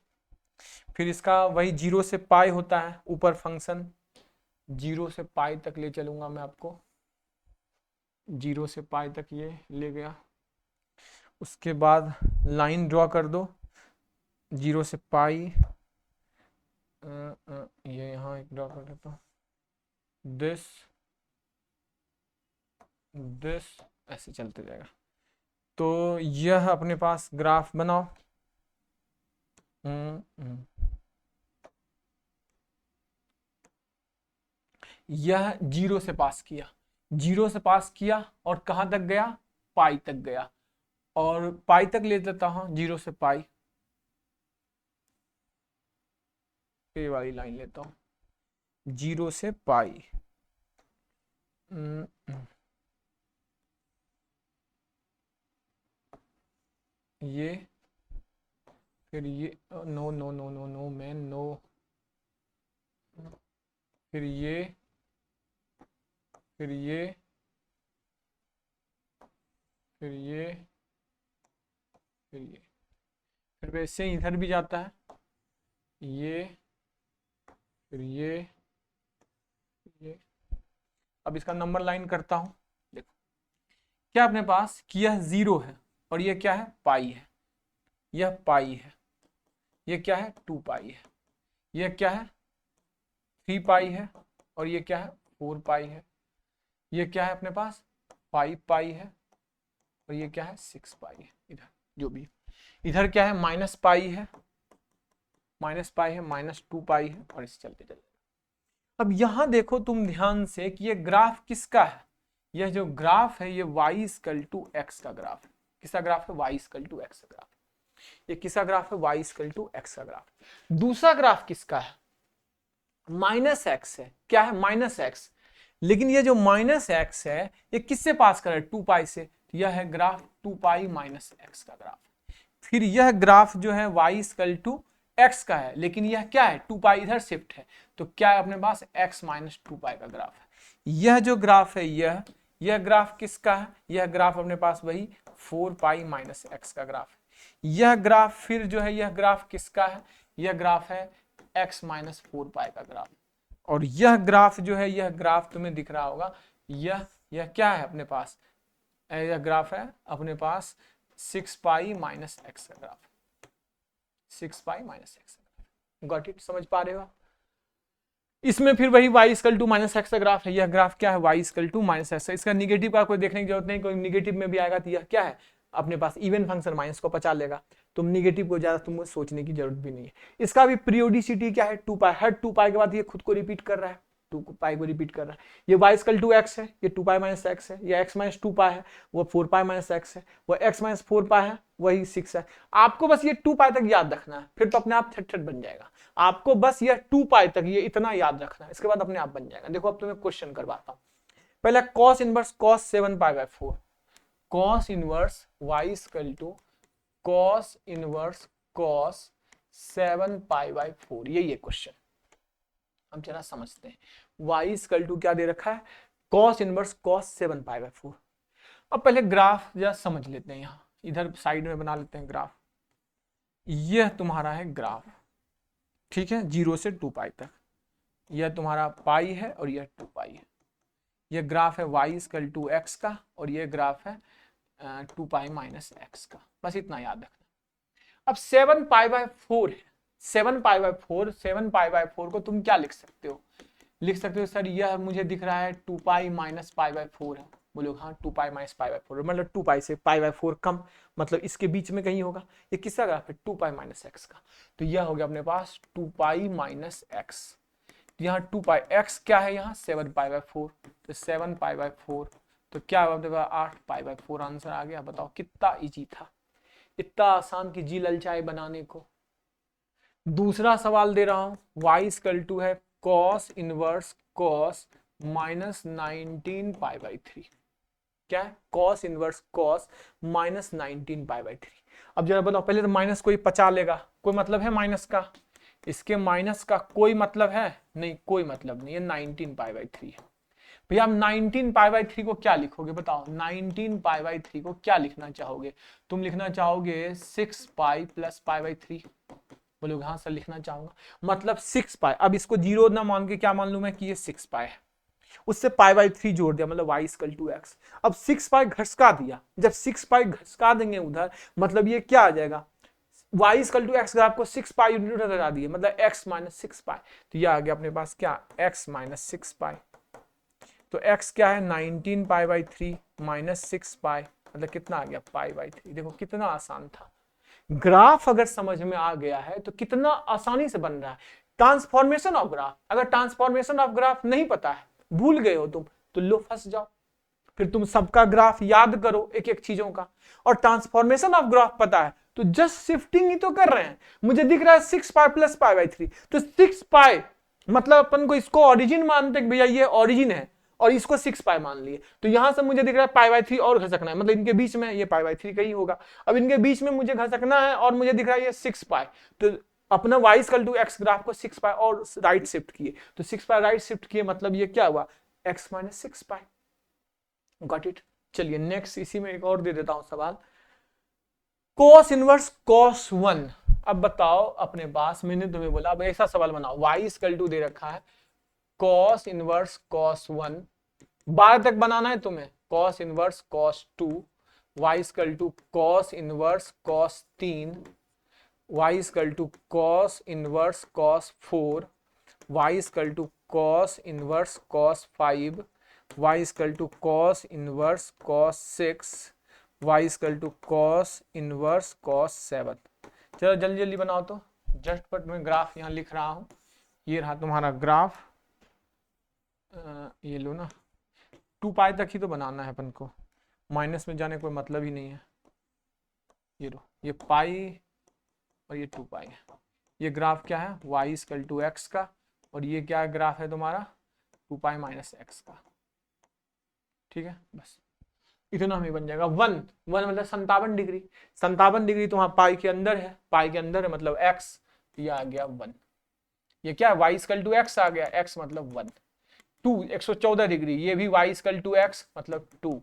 फिर इसका वही 0 से पाई होता है ऊपर फंक्शन, 0 से पाई तक ले चलूंगा मैं आपको, 0 से पाई तक ये ले गया, उसके बाद लाइन ड्रॉ कर दो 0 से पाई, ये यहाँ एक ड्रॉ कर देता हूँ, दिस ऐसे चलते जाएगा, तो यह अपने पास ग्राफ बनाओ, यह 0 से पास किया, 0 से पास किया और कहां तक गया पाई तक गया, और पाई तक ले लेता हूं, 0 से पाई, ये वाली लाइन लेता हूं, 0 से पाई। ये फिर ये no no no no no man no, फिर ये, फिर ये, फिर ये, फिर ये, फिर वैसे ही इधर भी जाता है, ये, फिर ये। अब इसका नंबर लाइन करता हूं, देखो क्या अपने पास कि यह 0 है और ये क्या है, पाई है, यह पाई है, ये क्या है 2 पाई है, यह क्या है 3 पाई है, और ये क्या है 4 पाई है, ये क्या है अपने पास 5 पाई है, और ये क्या है 6 पाई है। इधर जो भी इधर क्या है माइनस पाई है, -2 पाई है, और इसे चलते चलते। अब यहां देखो तुम ध्यान से कि ये ग्राफ किसका है, यह जो ग्राफ है ये y = x का ग्राफ है। किसका ग्राफ है, y = x का ग्राफ। ये किसका ग्राफ है, y = x का ग्राफ। दूसरा ग्राफ किसका है, -x है। क्या है, -x। लेकिन ये जो -x है ये किससे पास कर रहा है, 2 पाई से, तो यह है ग्राफ 2 पाई -x का ग्राफ। फिर यह ग्राफ जो है y = x का है, लेकिन यह क्या है 2 पाई इधर शिफ्ट है, तो क्या है अपने पास x - 2 पाई का ग्राफ है। यह जो ग्राफ है यह ग्राफ किसका है, यह ग्राफ अपने पास वही 4 पाई -x का ग्राफ है। यह ग्राफ फिर जो है यह ग्राफ किसका है, यह ग्राफ है x - 4 पाई का ग्राफ। और यह ग्राफ जो है यह ग्राफ तुम्हें दिख रहा होगा, यह क्या है अपने पास, यह ग्राफ है अपने पास 6 पाई -x का graph, 6 pi -x। Got it, समझ पा रहे हो। इसमें फिर वही y = -x का ग्राफ है। यह ग्राफ क्या है, y = -x। इसका निगेटिव का कोई देखने की जरूरत नहीं, कोई निगेटिव में भी आएगा तो यह क्या है अपने पास इवन फंक्शन, माइनस को पचा लेगा। तुम निगेटिव को ज्यादा तुमको सोचने की जरूरत भी नहीं है। इसका भी पीरियोडिसिटी क्या है 2 पाई, हर 2 पाई के बाद ये खुद को रिपीट कर रहा है, 2 पाई को रिपीट कर रहा है। ये y = x है, ये 2 पाई -x है, ये x - 2 पाई है, वो 4 पाई -x है, वो x - 4 पाई है, वही 6 है। आपको बस ये 2 पाई तक याद रखना है, फिर तो अपने आप थट बन जाएगा। आपको बस ये 2 पाई तक ये इतना याद रखना है, इसके बाद अपने आप बन जाएगा। देखो अब तुम्हें क्वेश्चन करवाता हूं। पहले cos inverse cos 7 पाई/4, cos inverse y = cos inverse cos 7 पाई/4, यही है क्वेश्चन। हम जरा समझते हैं, y = क्या दे रखा है, cos इनवर्स cos 7 पाई/4। अब पहले ग्राफ जरा समझ लेते हैं, यहाँ इधर साइड में बना लेते हैं ग्राफ। यह तुम्हारा है ग्राफ, ठीक है, 0 से 2 पाई तक। यह तुम्हारा पाई है और यह 2 पाई है। यह ग्राफ है y = x का, और यह ग्राफ है 2 पाई -x का। बस इतना याद रखना। अब 7 पाई/4 है, 7 पाई/4 को तुम क्या लिख सकते हो, लिख सकते हो सर यह मुझे दिख रहा है 2 पाई -π/4 है। बोलो हाँ 2 पाई -π/4 मतलब 2 पाई से π/4 कम, मतलब इसके बीच में कहीं होगा। ये किसका ग्राफ है, 2 पाई -x का। तो यह हो गया अपने पास 2 पाई -x। तो यहाँ 2 पाई x क्या है, यहाँ 7 पाई/4, तो 7 पाई/4, तो क्या होगा 8 पाई/4 आंसर आ गया। बताओ कितना इजी था, इतना आसान कि जी ललचाए बनाने को। दूसरा सवाल दे रहा हूं, y = है cos इनवर्स cos -19 पाई/3। क्या है, cos इनवर्स cos -19 पाई/3। अब जरा बताओ, पहले तो माइनस कोई पचा लेगा, कोई मतलब है माइनस का, इसके माइनस का कोई मतलब है नहीं, कोई मतलब नहीं, ये 19 पाई/3 है। भैया आप 19 पाई/3 को क्या लिखोगे, बताओ 19 पाई/3 को क्या लिखना चाहोगे, तुम लिखना चाहोगे 6 पाई + π/3। बोलोगे हाँ सर लिखना चाहूंगा, मतलब 6 पाई। अब इसको 0 ना मान के क्या मान लू मैं कि ये 6 पाई है, उससे π/3 जोड़ दिया, मतलब y = x। अब 6 पाई घसका दिया, जब 6 पाई घसका देंगे उधर, मतलब ये क्या आ जाएगा, y = x ग्राफ को 6 पाई यूनिट लगा दिए, मतलब x - 6 पाई। तो ये आ गया अपने पास क्या, x - 6 पाई। तो x क्या है 19 पाई/3 -6 पाई, मतलब कितना आ गया π/3। देखो कितना आसान था। ग्राफ अगर समझ में आ गया है तो कितना आसानी से बन रहा है। ट्रांसफॉर्मेशन ऑफ ग्राफ, अगर ट्रांसफॉर्मेशन ऑफ ग्राफ नहीं पता है, भूल गए हो तुम, तो लो फंस जाओ, फिर तुम सबका ग्राफ याद करो एक एक चीजों का, और ट्रांसफॉर्मेशन ऑफ ग्राफ पता है तो जस्ट शिफ्टिंग ही तो कर रहे हैं। मुझे दिख रहा है 6 पाई प्लस पाई बाई 3, तो 6 पाई मतलब अपन को इसको ओरिजिन मानते हैं भैया ये ओरिजिन है, और इसको 6 पाई मान लिए, तो यहां से मुझे दिख रहा है पाई बाई 3 और घसकना है, मतलब इनके बीच में ये पाई बाई 3 का ही होगा। अब इनके बीच में मुझे घसकना है और मुझे दिख रहा है ये 6 पाई, तो अपना y equal to x graph को 6 पाई और राइट शिफ्ट किए, तो 6 पाई राइट शिफ्ट किए, मतलब ये क्या हुआ x minus 6 pi. Got it. चलिए नेक्स्ट, इसी में एक और दे देता हूं सवाल, cos इनवर्स cos 1। अब बताओ अपने पास, मैंने तुम्हें बोला अब ऐसा सवाल बनाओ, y इक्वल टू दे रखा है cos इनवर्स cos 1, 12 तक बनाना है तुम्हें, cos inverse cos 2, y equal to cos inverse cos 3, y equal to cos inverse cos 4, y equal to cos inverse cos 5, y equal to cos inverse cos 6, y equal to cos inverse cos 7। चलो जल्दी जल्दी बनाओ तो, झटपट में graph यहाँ लिख रहा हूँ। ये रहा तुम्हारा ग्राफ, ये लो ना, 2 पाई तक ही तो बनाना है अपन को, माइनस में जाने कोई मतलब ही नहीं है। ये लो, ये पाई और ये 2 पाई है। ये ग्राफ क्या है, y इक्वल टू एक्स का, और ये क्या ग्राफ है तुम्हारा 2 पाई माइनस एक्स का। ठीक है, बस इतना हमें बन जाएगा। 1 मतलब 57 डिग्री, 57 डिग्री तो वहां पाई के अंदर है, पाई के अंदर है मतलब x, ये आ गया 1। ये क्या है, y इक्वल टू एक्स आ गया, x मतलब 1। 2 114 डिग्री, ये भी y इक्वल टू एक्स मतलब 2।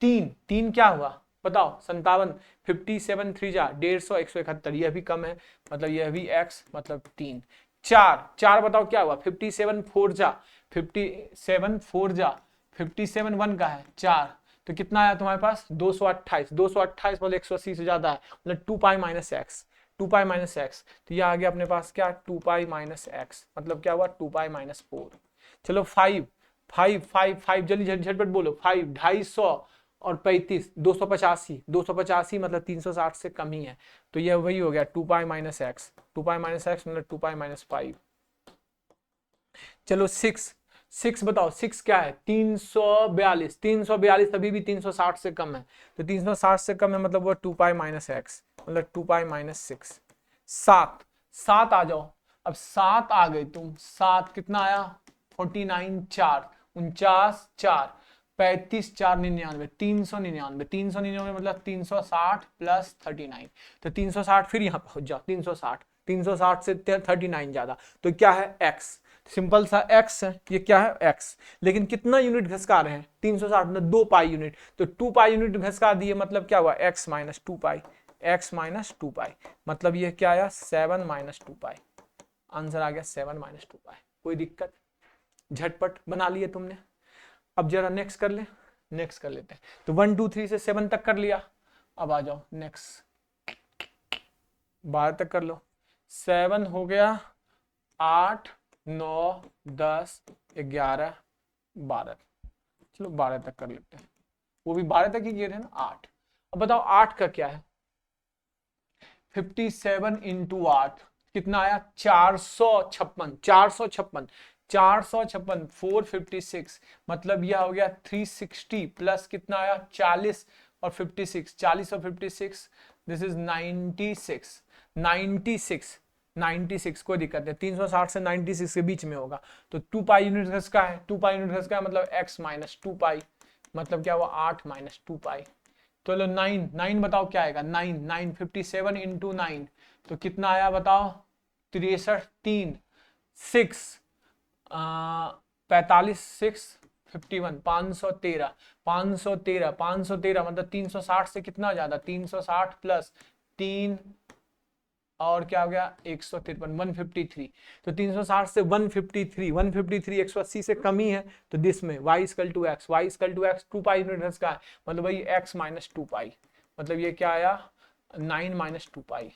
3 क्या हुआ बताओ, 57, 57 3 जा 150, 171, यह भी कम है मतलब यह भी x मतलब 3। 4 बताओ क्या हुआ, 57 4 जा 57 4 जा 57 1 का है 4, तो कितना आया तुम्हारे पास 228, 228 मतलब 180 से ज्यादा है, मतलब 2 pi minus x, 2 pi minus x, तो ये आ गया अपने पास क्या 2 पाई माइनस एक्स, मतलब क्या हुआ 2 पाई माइनस 4। चलो 5 जल्दी झटपट बोलो, 5 250 और 35 285, 285 मतलब 360 से कम ही है, तो यह वही हो गया 2 pi minus x, 2 pi minus x मतलब 2 पाई माइनस 5। चलो 6 बताओ, 6 क्या है 342, 342 अभी भी 360 से कम है, तो 360 से कम है मतलब वो 2 पाई माइनस एक्स मतलब 2 पाई माइनस 6। 7 आ जाओ, अब 7 आ गए तुम, 7 कितना आया 49 4 49 4 35 4 99, 399, 399 मतलब 360 प्लस 39, तो 360 फिर यहाँ पहुंच जाओ, 360 से 39 ज्यादा, तो क्या है x, सिंपल सा x है, ये क्या है x, लेकिन कितना यूनिट घसका रहे हैं 360 मतलब 2 पाई यूनिट, तो 2 पाई यूनिट घसका दिए, मतलब क्या हुआ x minus 2 pi, x minus 2 पाई, मतलब ये क्या आया 7 माइनस 2 पाई, आंसर आ गया 7 माइनस 2 पाई। कोई दिक्कत, झटपट बना लिए तुमने। अब जरा नेक्स्ट कर ले, नेक्स्ट कर लेते हैं, तो 1 2 3 से 7 तक कर लिया, अब आ जाओ नेक्स्ट 12 तक कर लो, 7 हो गया 8 9 10 11 12, चलो 12 तक कर लेते हैं, वो भी 12 तक ही किए थे ना 8। अब बताओ 8 का क्या है, 57 इंटू 8 कितना आया 456, 456 मतलब यह हो गया 360 प्लस कितना आया 40 और 56, 40 और 56 दिस इज 96, कोई दिक्कत नहीं, 360 से 96 के बीच में होगा, तो 2 पाई यूनिट घसका है, 2 पाई यूनिट घसका है मतलब x माइनस 2 पाई, मतलब क्या हुआ 8 माइनस 2 पाई। तो लो 9 बताओ क्या आएगा, 9 57 इंटू 9 तो कितना आया बताओ 63 3 6 45 6 51 513 मतलब 360 से कितना ज्यादा 360 प्लस 3 और क्या हो गया 153 153, तो 360 से 153 180 से कम ही है, तो दिस में y equal to x 2 pi unit का है, मतलब वही x माइनस 2 पाई, मतलब ये क्या आया 9 माइनस 2 पाई।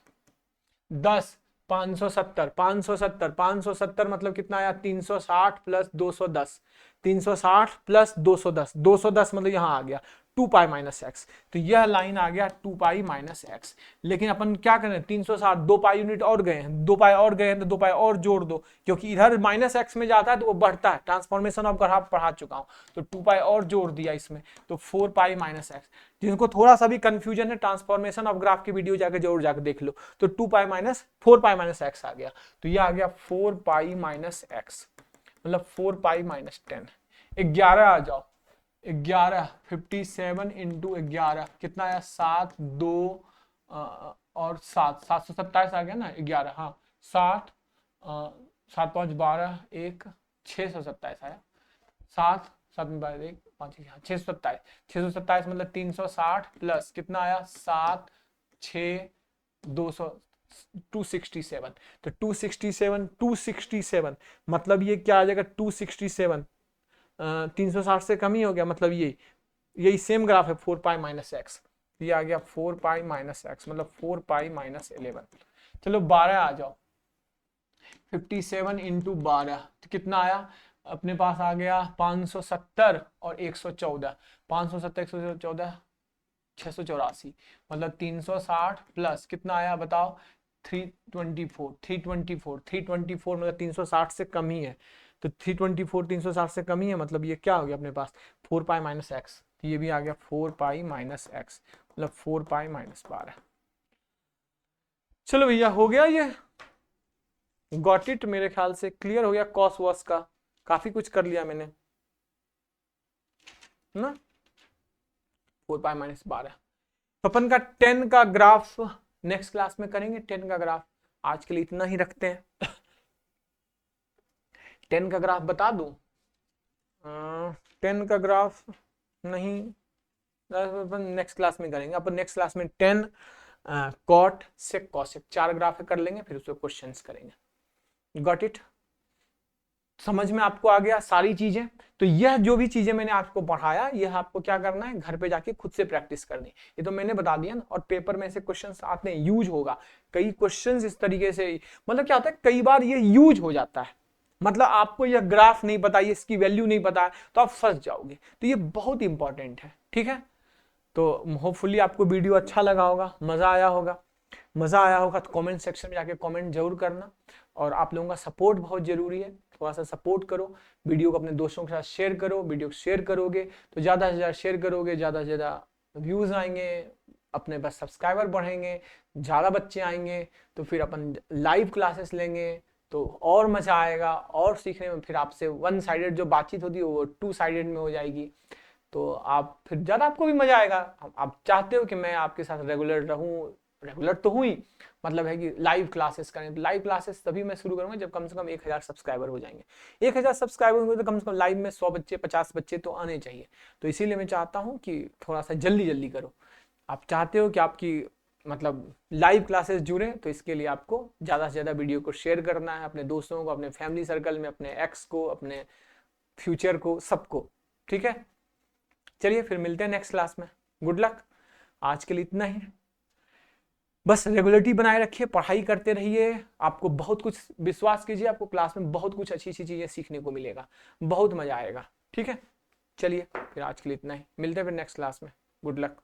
10 570 मतलब कितना आया 360 प्लस 210, 360 प्लस 210 मतलब यहाँ आ गया 2 पाई माइनस एक्स। तो यह लाइन आ गया 2 पाई माइनस एक्स। लेकिन अपन क्या करें, 360 2 पाई यूनिट और गए हैं, 2 पाई और गए हैं, तो 2 पाई और जोड़ दो, क्योंकि इधर माइनस एक्स में जाता है तो वो बढ़ता है। ट्रांसफॉर्मेशन ऑफ ग्राफ पढ़ा चुका हूं, तो 2 पाई और जोड़ दिया इसमें, तो 4 पाई माइनस एक्स। जिनको थोड़ा सा भी कंफ्यूजन है ट्रांसफॉर्मेशन ऑफ ग्राफ की वीडियो जाके जरूर जाकर देख लो। तो 2 pi minus 4 pi minus x आ गया। तो ये आ गया 4 पाई माइनस एक्स, मतलब 4 पाई माइनस 10। 11 आ जाओ, 11 57 इंटू 11 कितना आया, 7 2 और 7 727 आ गया ना 11, हाँ 7 7 5 12 1 627 आया। 7 7 में 12 1 5 627 627 मतलब 360 प्लस कितना आया 7 6 200 267। तो 267 मतलब ये क्या आ जाएगा 267 360 से कम ही हो गया, मतलब यही सेम ग्राफ है 4 पाई माइनस एक्स। ये आ गया 4 पाई माइनस एक्स मतलब 4 पाई माइनस 11। चलो 12 आ जाओ, 57 इंटू 12 तो कितना आया अपने पास आ गया 570 और 114, 570 114 684 मतलब 360 प्लस कितना आया बताओ 324 मतलब 360 से कम ही है। तो 324 360 से कम ही है, मतलब ये क्या हो गया अपने पास 4 पाई माइनस एक्स। तो ये भी आ गया 4 पाई माइनस एक्स मतलब 4 पाई माइनस 12। चलो भैया हो गया, ये गॉट इट, मेरे ख्याल से क्लियर हो गया। कॉस वॉस का काफी कुछ कर लिया मैंने ना। 4 पाई माइनस 12 अपन का 10 का ग्राफ नेक्स्ट क्लास में करेंगे। 10 का ग्राफ आज के लिए इतना ही रखते हैं। 10 का ग्राफ बता दूं, 10 का ग्राफ नहीं, अपन नेक्स्ट क्लास में करेंगे। अपन नेक्स्ट क्लास में 10 कॉट सेक कॉसेक 4 ग्राफ कर लेंगे, फिर उसके क्वेश्चंस करेंगे। गॉट इट, समझ में आपको आ गया सारी चीजें। तो यह जो भी चीजें मैंने आपको पढ़ाया, यह आपको क्या करना है, घर पे जाके खुद से प्रैक्टिस करनी। ये तो मैंने बता दिया ना, और पेपर में ऐसे क्वेश्चंस आते हैं, यूज होगा कई क्वेश्चंस इस तरीके से। मतलब क्या होता है, कई बार ये यूज हो जाता है, मतलब आपको यह ग्राफ नहीं पता, इसकी वैल्यू नहीं पता है, तो आप फंस जाओगे। तो ये बहुत इंपॉर्टेंट है, ठीक है। तो होपफुली आपको वीडियो अच्छा लगा होगा, मजा आया होगा। मजा आया होगा तो कमेंट सेक्शन में जाके कमेंट जरूर करना। और आप लोगों का सपोर्ट बहुत जरूरी है, थोड़ा सा सपोर्ट करो, वीडियो को अपने दोस्तों के साथ शेयर करो। वीडियो को शेयर करोगे तो ज्यादा से ज्यादा शेयर करोगे, ज्यादा से ज्यादा व्यूज आएंगे, अपने पास सब्सक्राइबर बढ़ेंगे, ज्यादा बच्चे आएंगे, तो फिर अपन लाइव क्लासेस लेंगे तो और मजा आएगा। और सीखने में फिर आपसे वन साइडेड जो बातचीत होती है वो 2 साइडेड में हो जाएगी, तो आप फिर ज्यादा आपको भी मजा आएगा। आप चाहते हो कि मैं आपके साथ रेगुलर रहूं, रेगुलर तो हुई, मतलब है कि लाइव क्लासेस करें। तो लाइव क्लासेस तभी मैं शुरू करूंगा जब कम से कम 1000 सब्सक्राइबर हो जाएंगे। 1000 सब्सक्राइबर होंगे तो कम से कम लाइव में 100 बच्चे 50 बच्चे तो आने चाहिए। तो इसीलिए मैं चाहता हूं कि थोड़ा सा जल्दी जल्दी करो। आप चाहते हो कि आपकी मतलब लाइव क्लासेस जुड़े, तो इसके लिए आपको ज्यादा से ज्यादा वीडियो को शेयर करना है अपने दोस्तों को, अपने फैमिली सर्कल में, अपने एक्स को, अपने फ्यूचर को, सबको, ठीक है। चलिए फिर मिलते हैं नेक्स्ट क्लास में। गुड लक, आज के लिए इतना ही। बस रेगुलरिटी बनाए रखिए, पढ़ाई करते रहिए, आपको बहुत कुछ, विश्वास कीजिए आपको क्लास में बहुत कुछ अच्छी अच्छी चीजें सीखने को मिलेगा, बहुत मजा आएगा, ठीक है। चलिए फिर आज के लिए इतना ही, मिलते हैं फिर नेक्स्ट क्लास में। Good luck.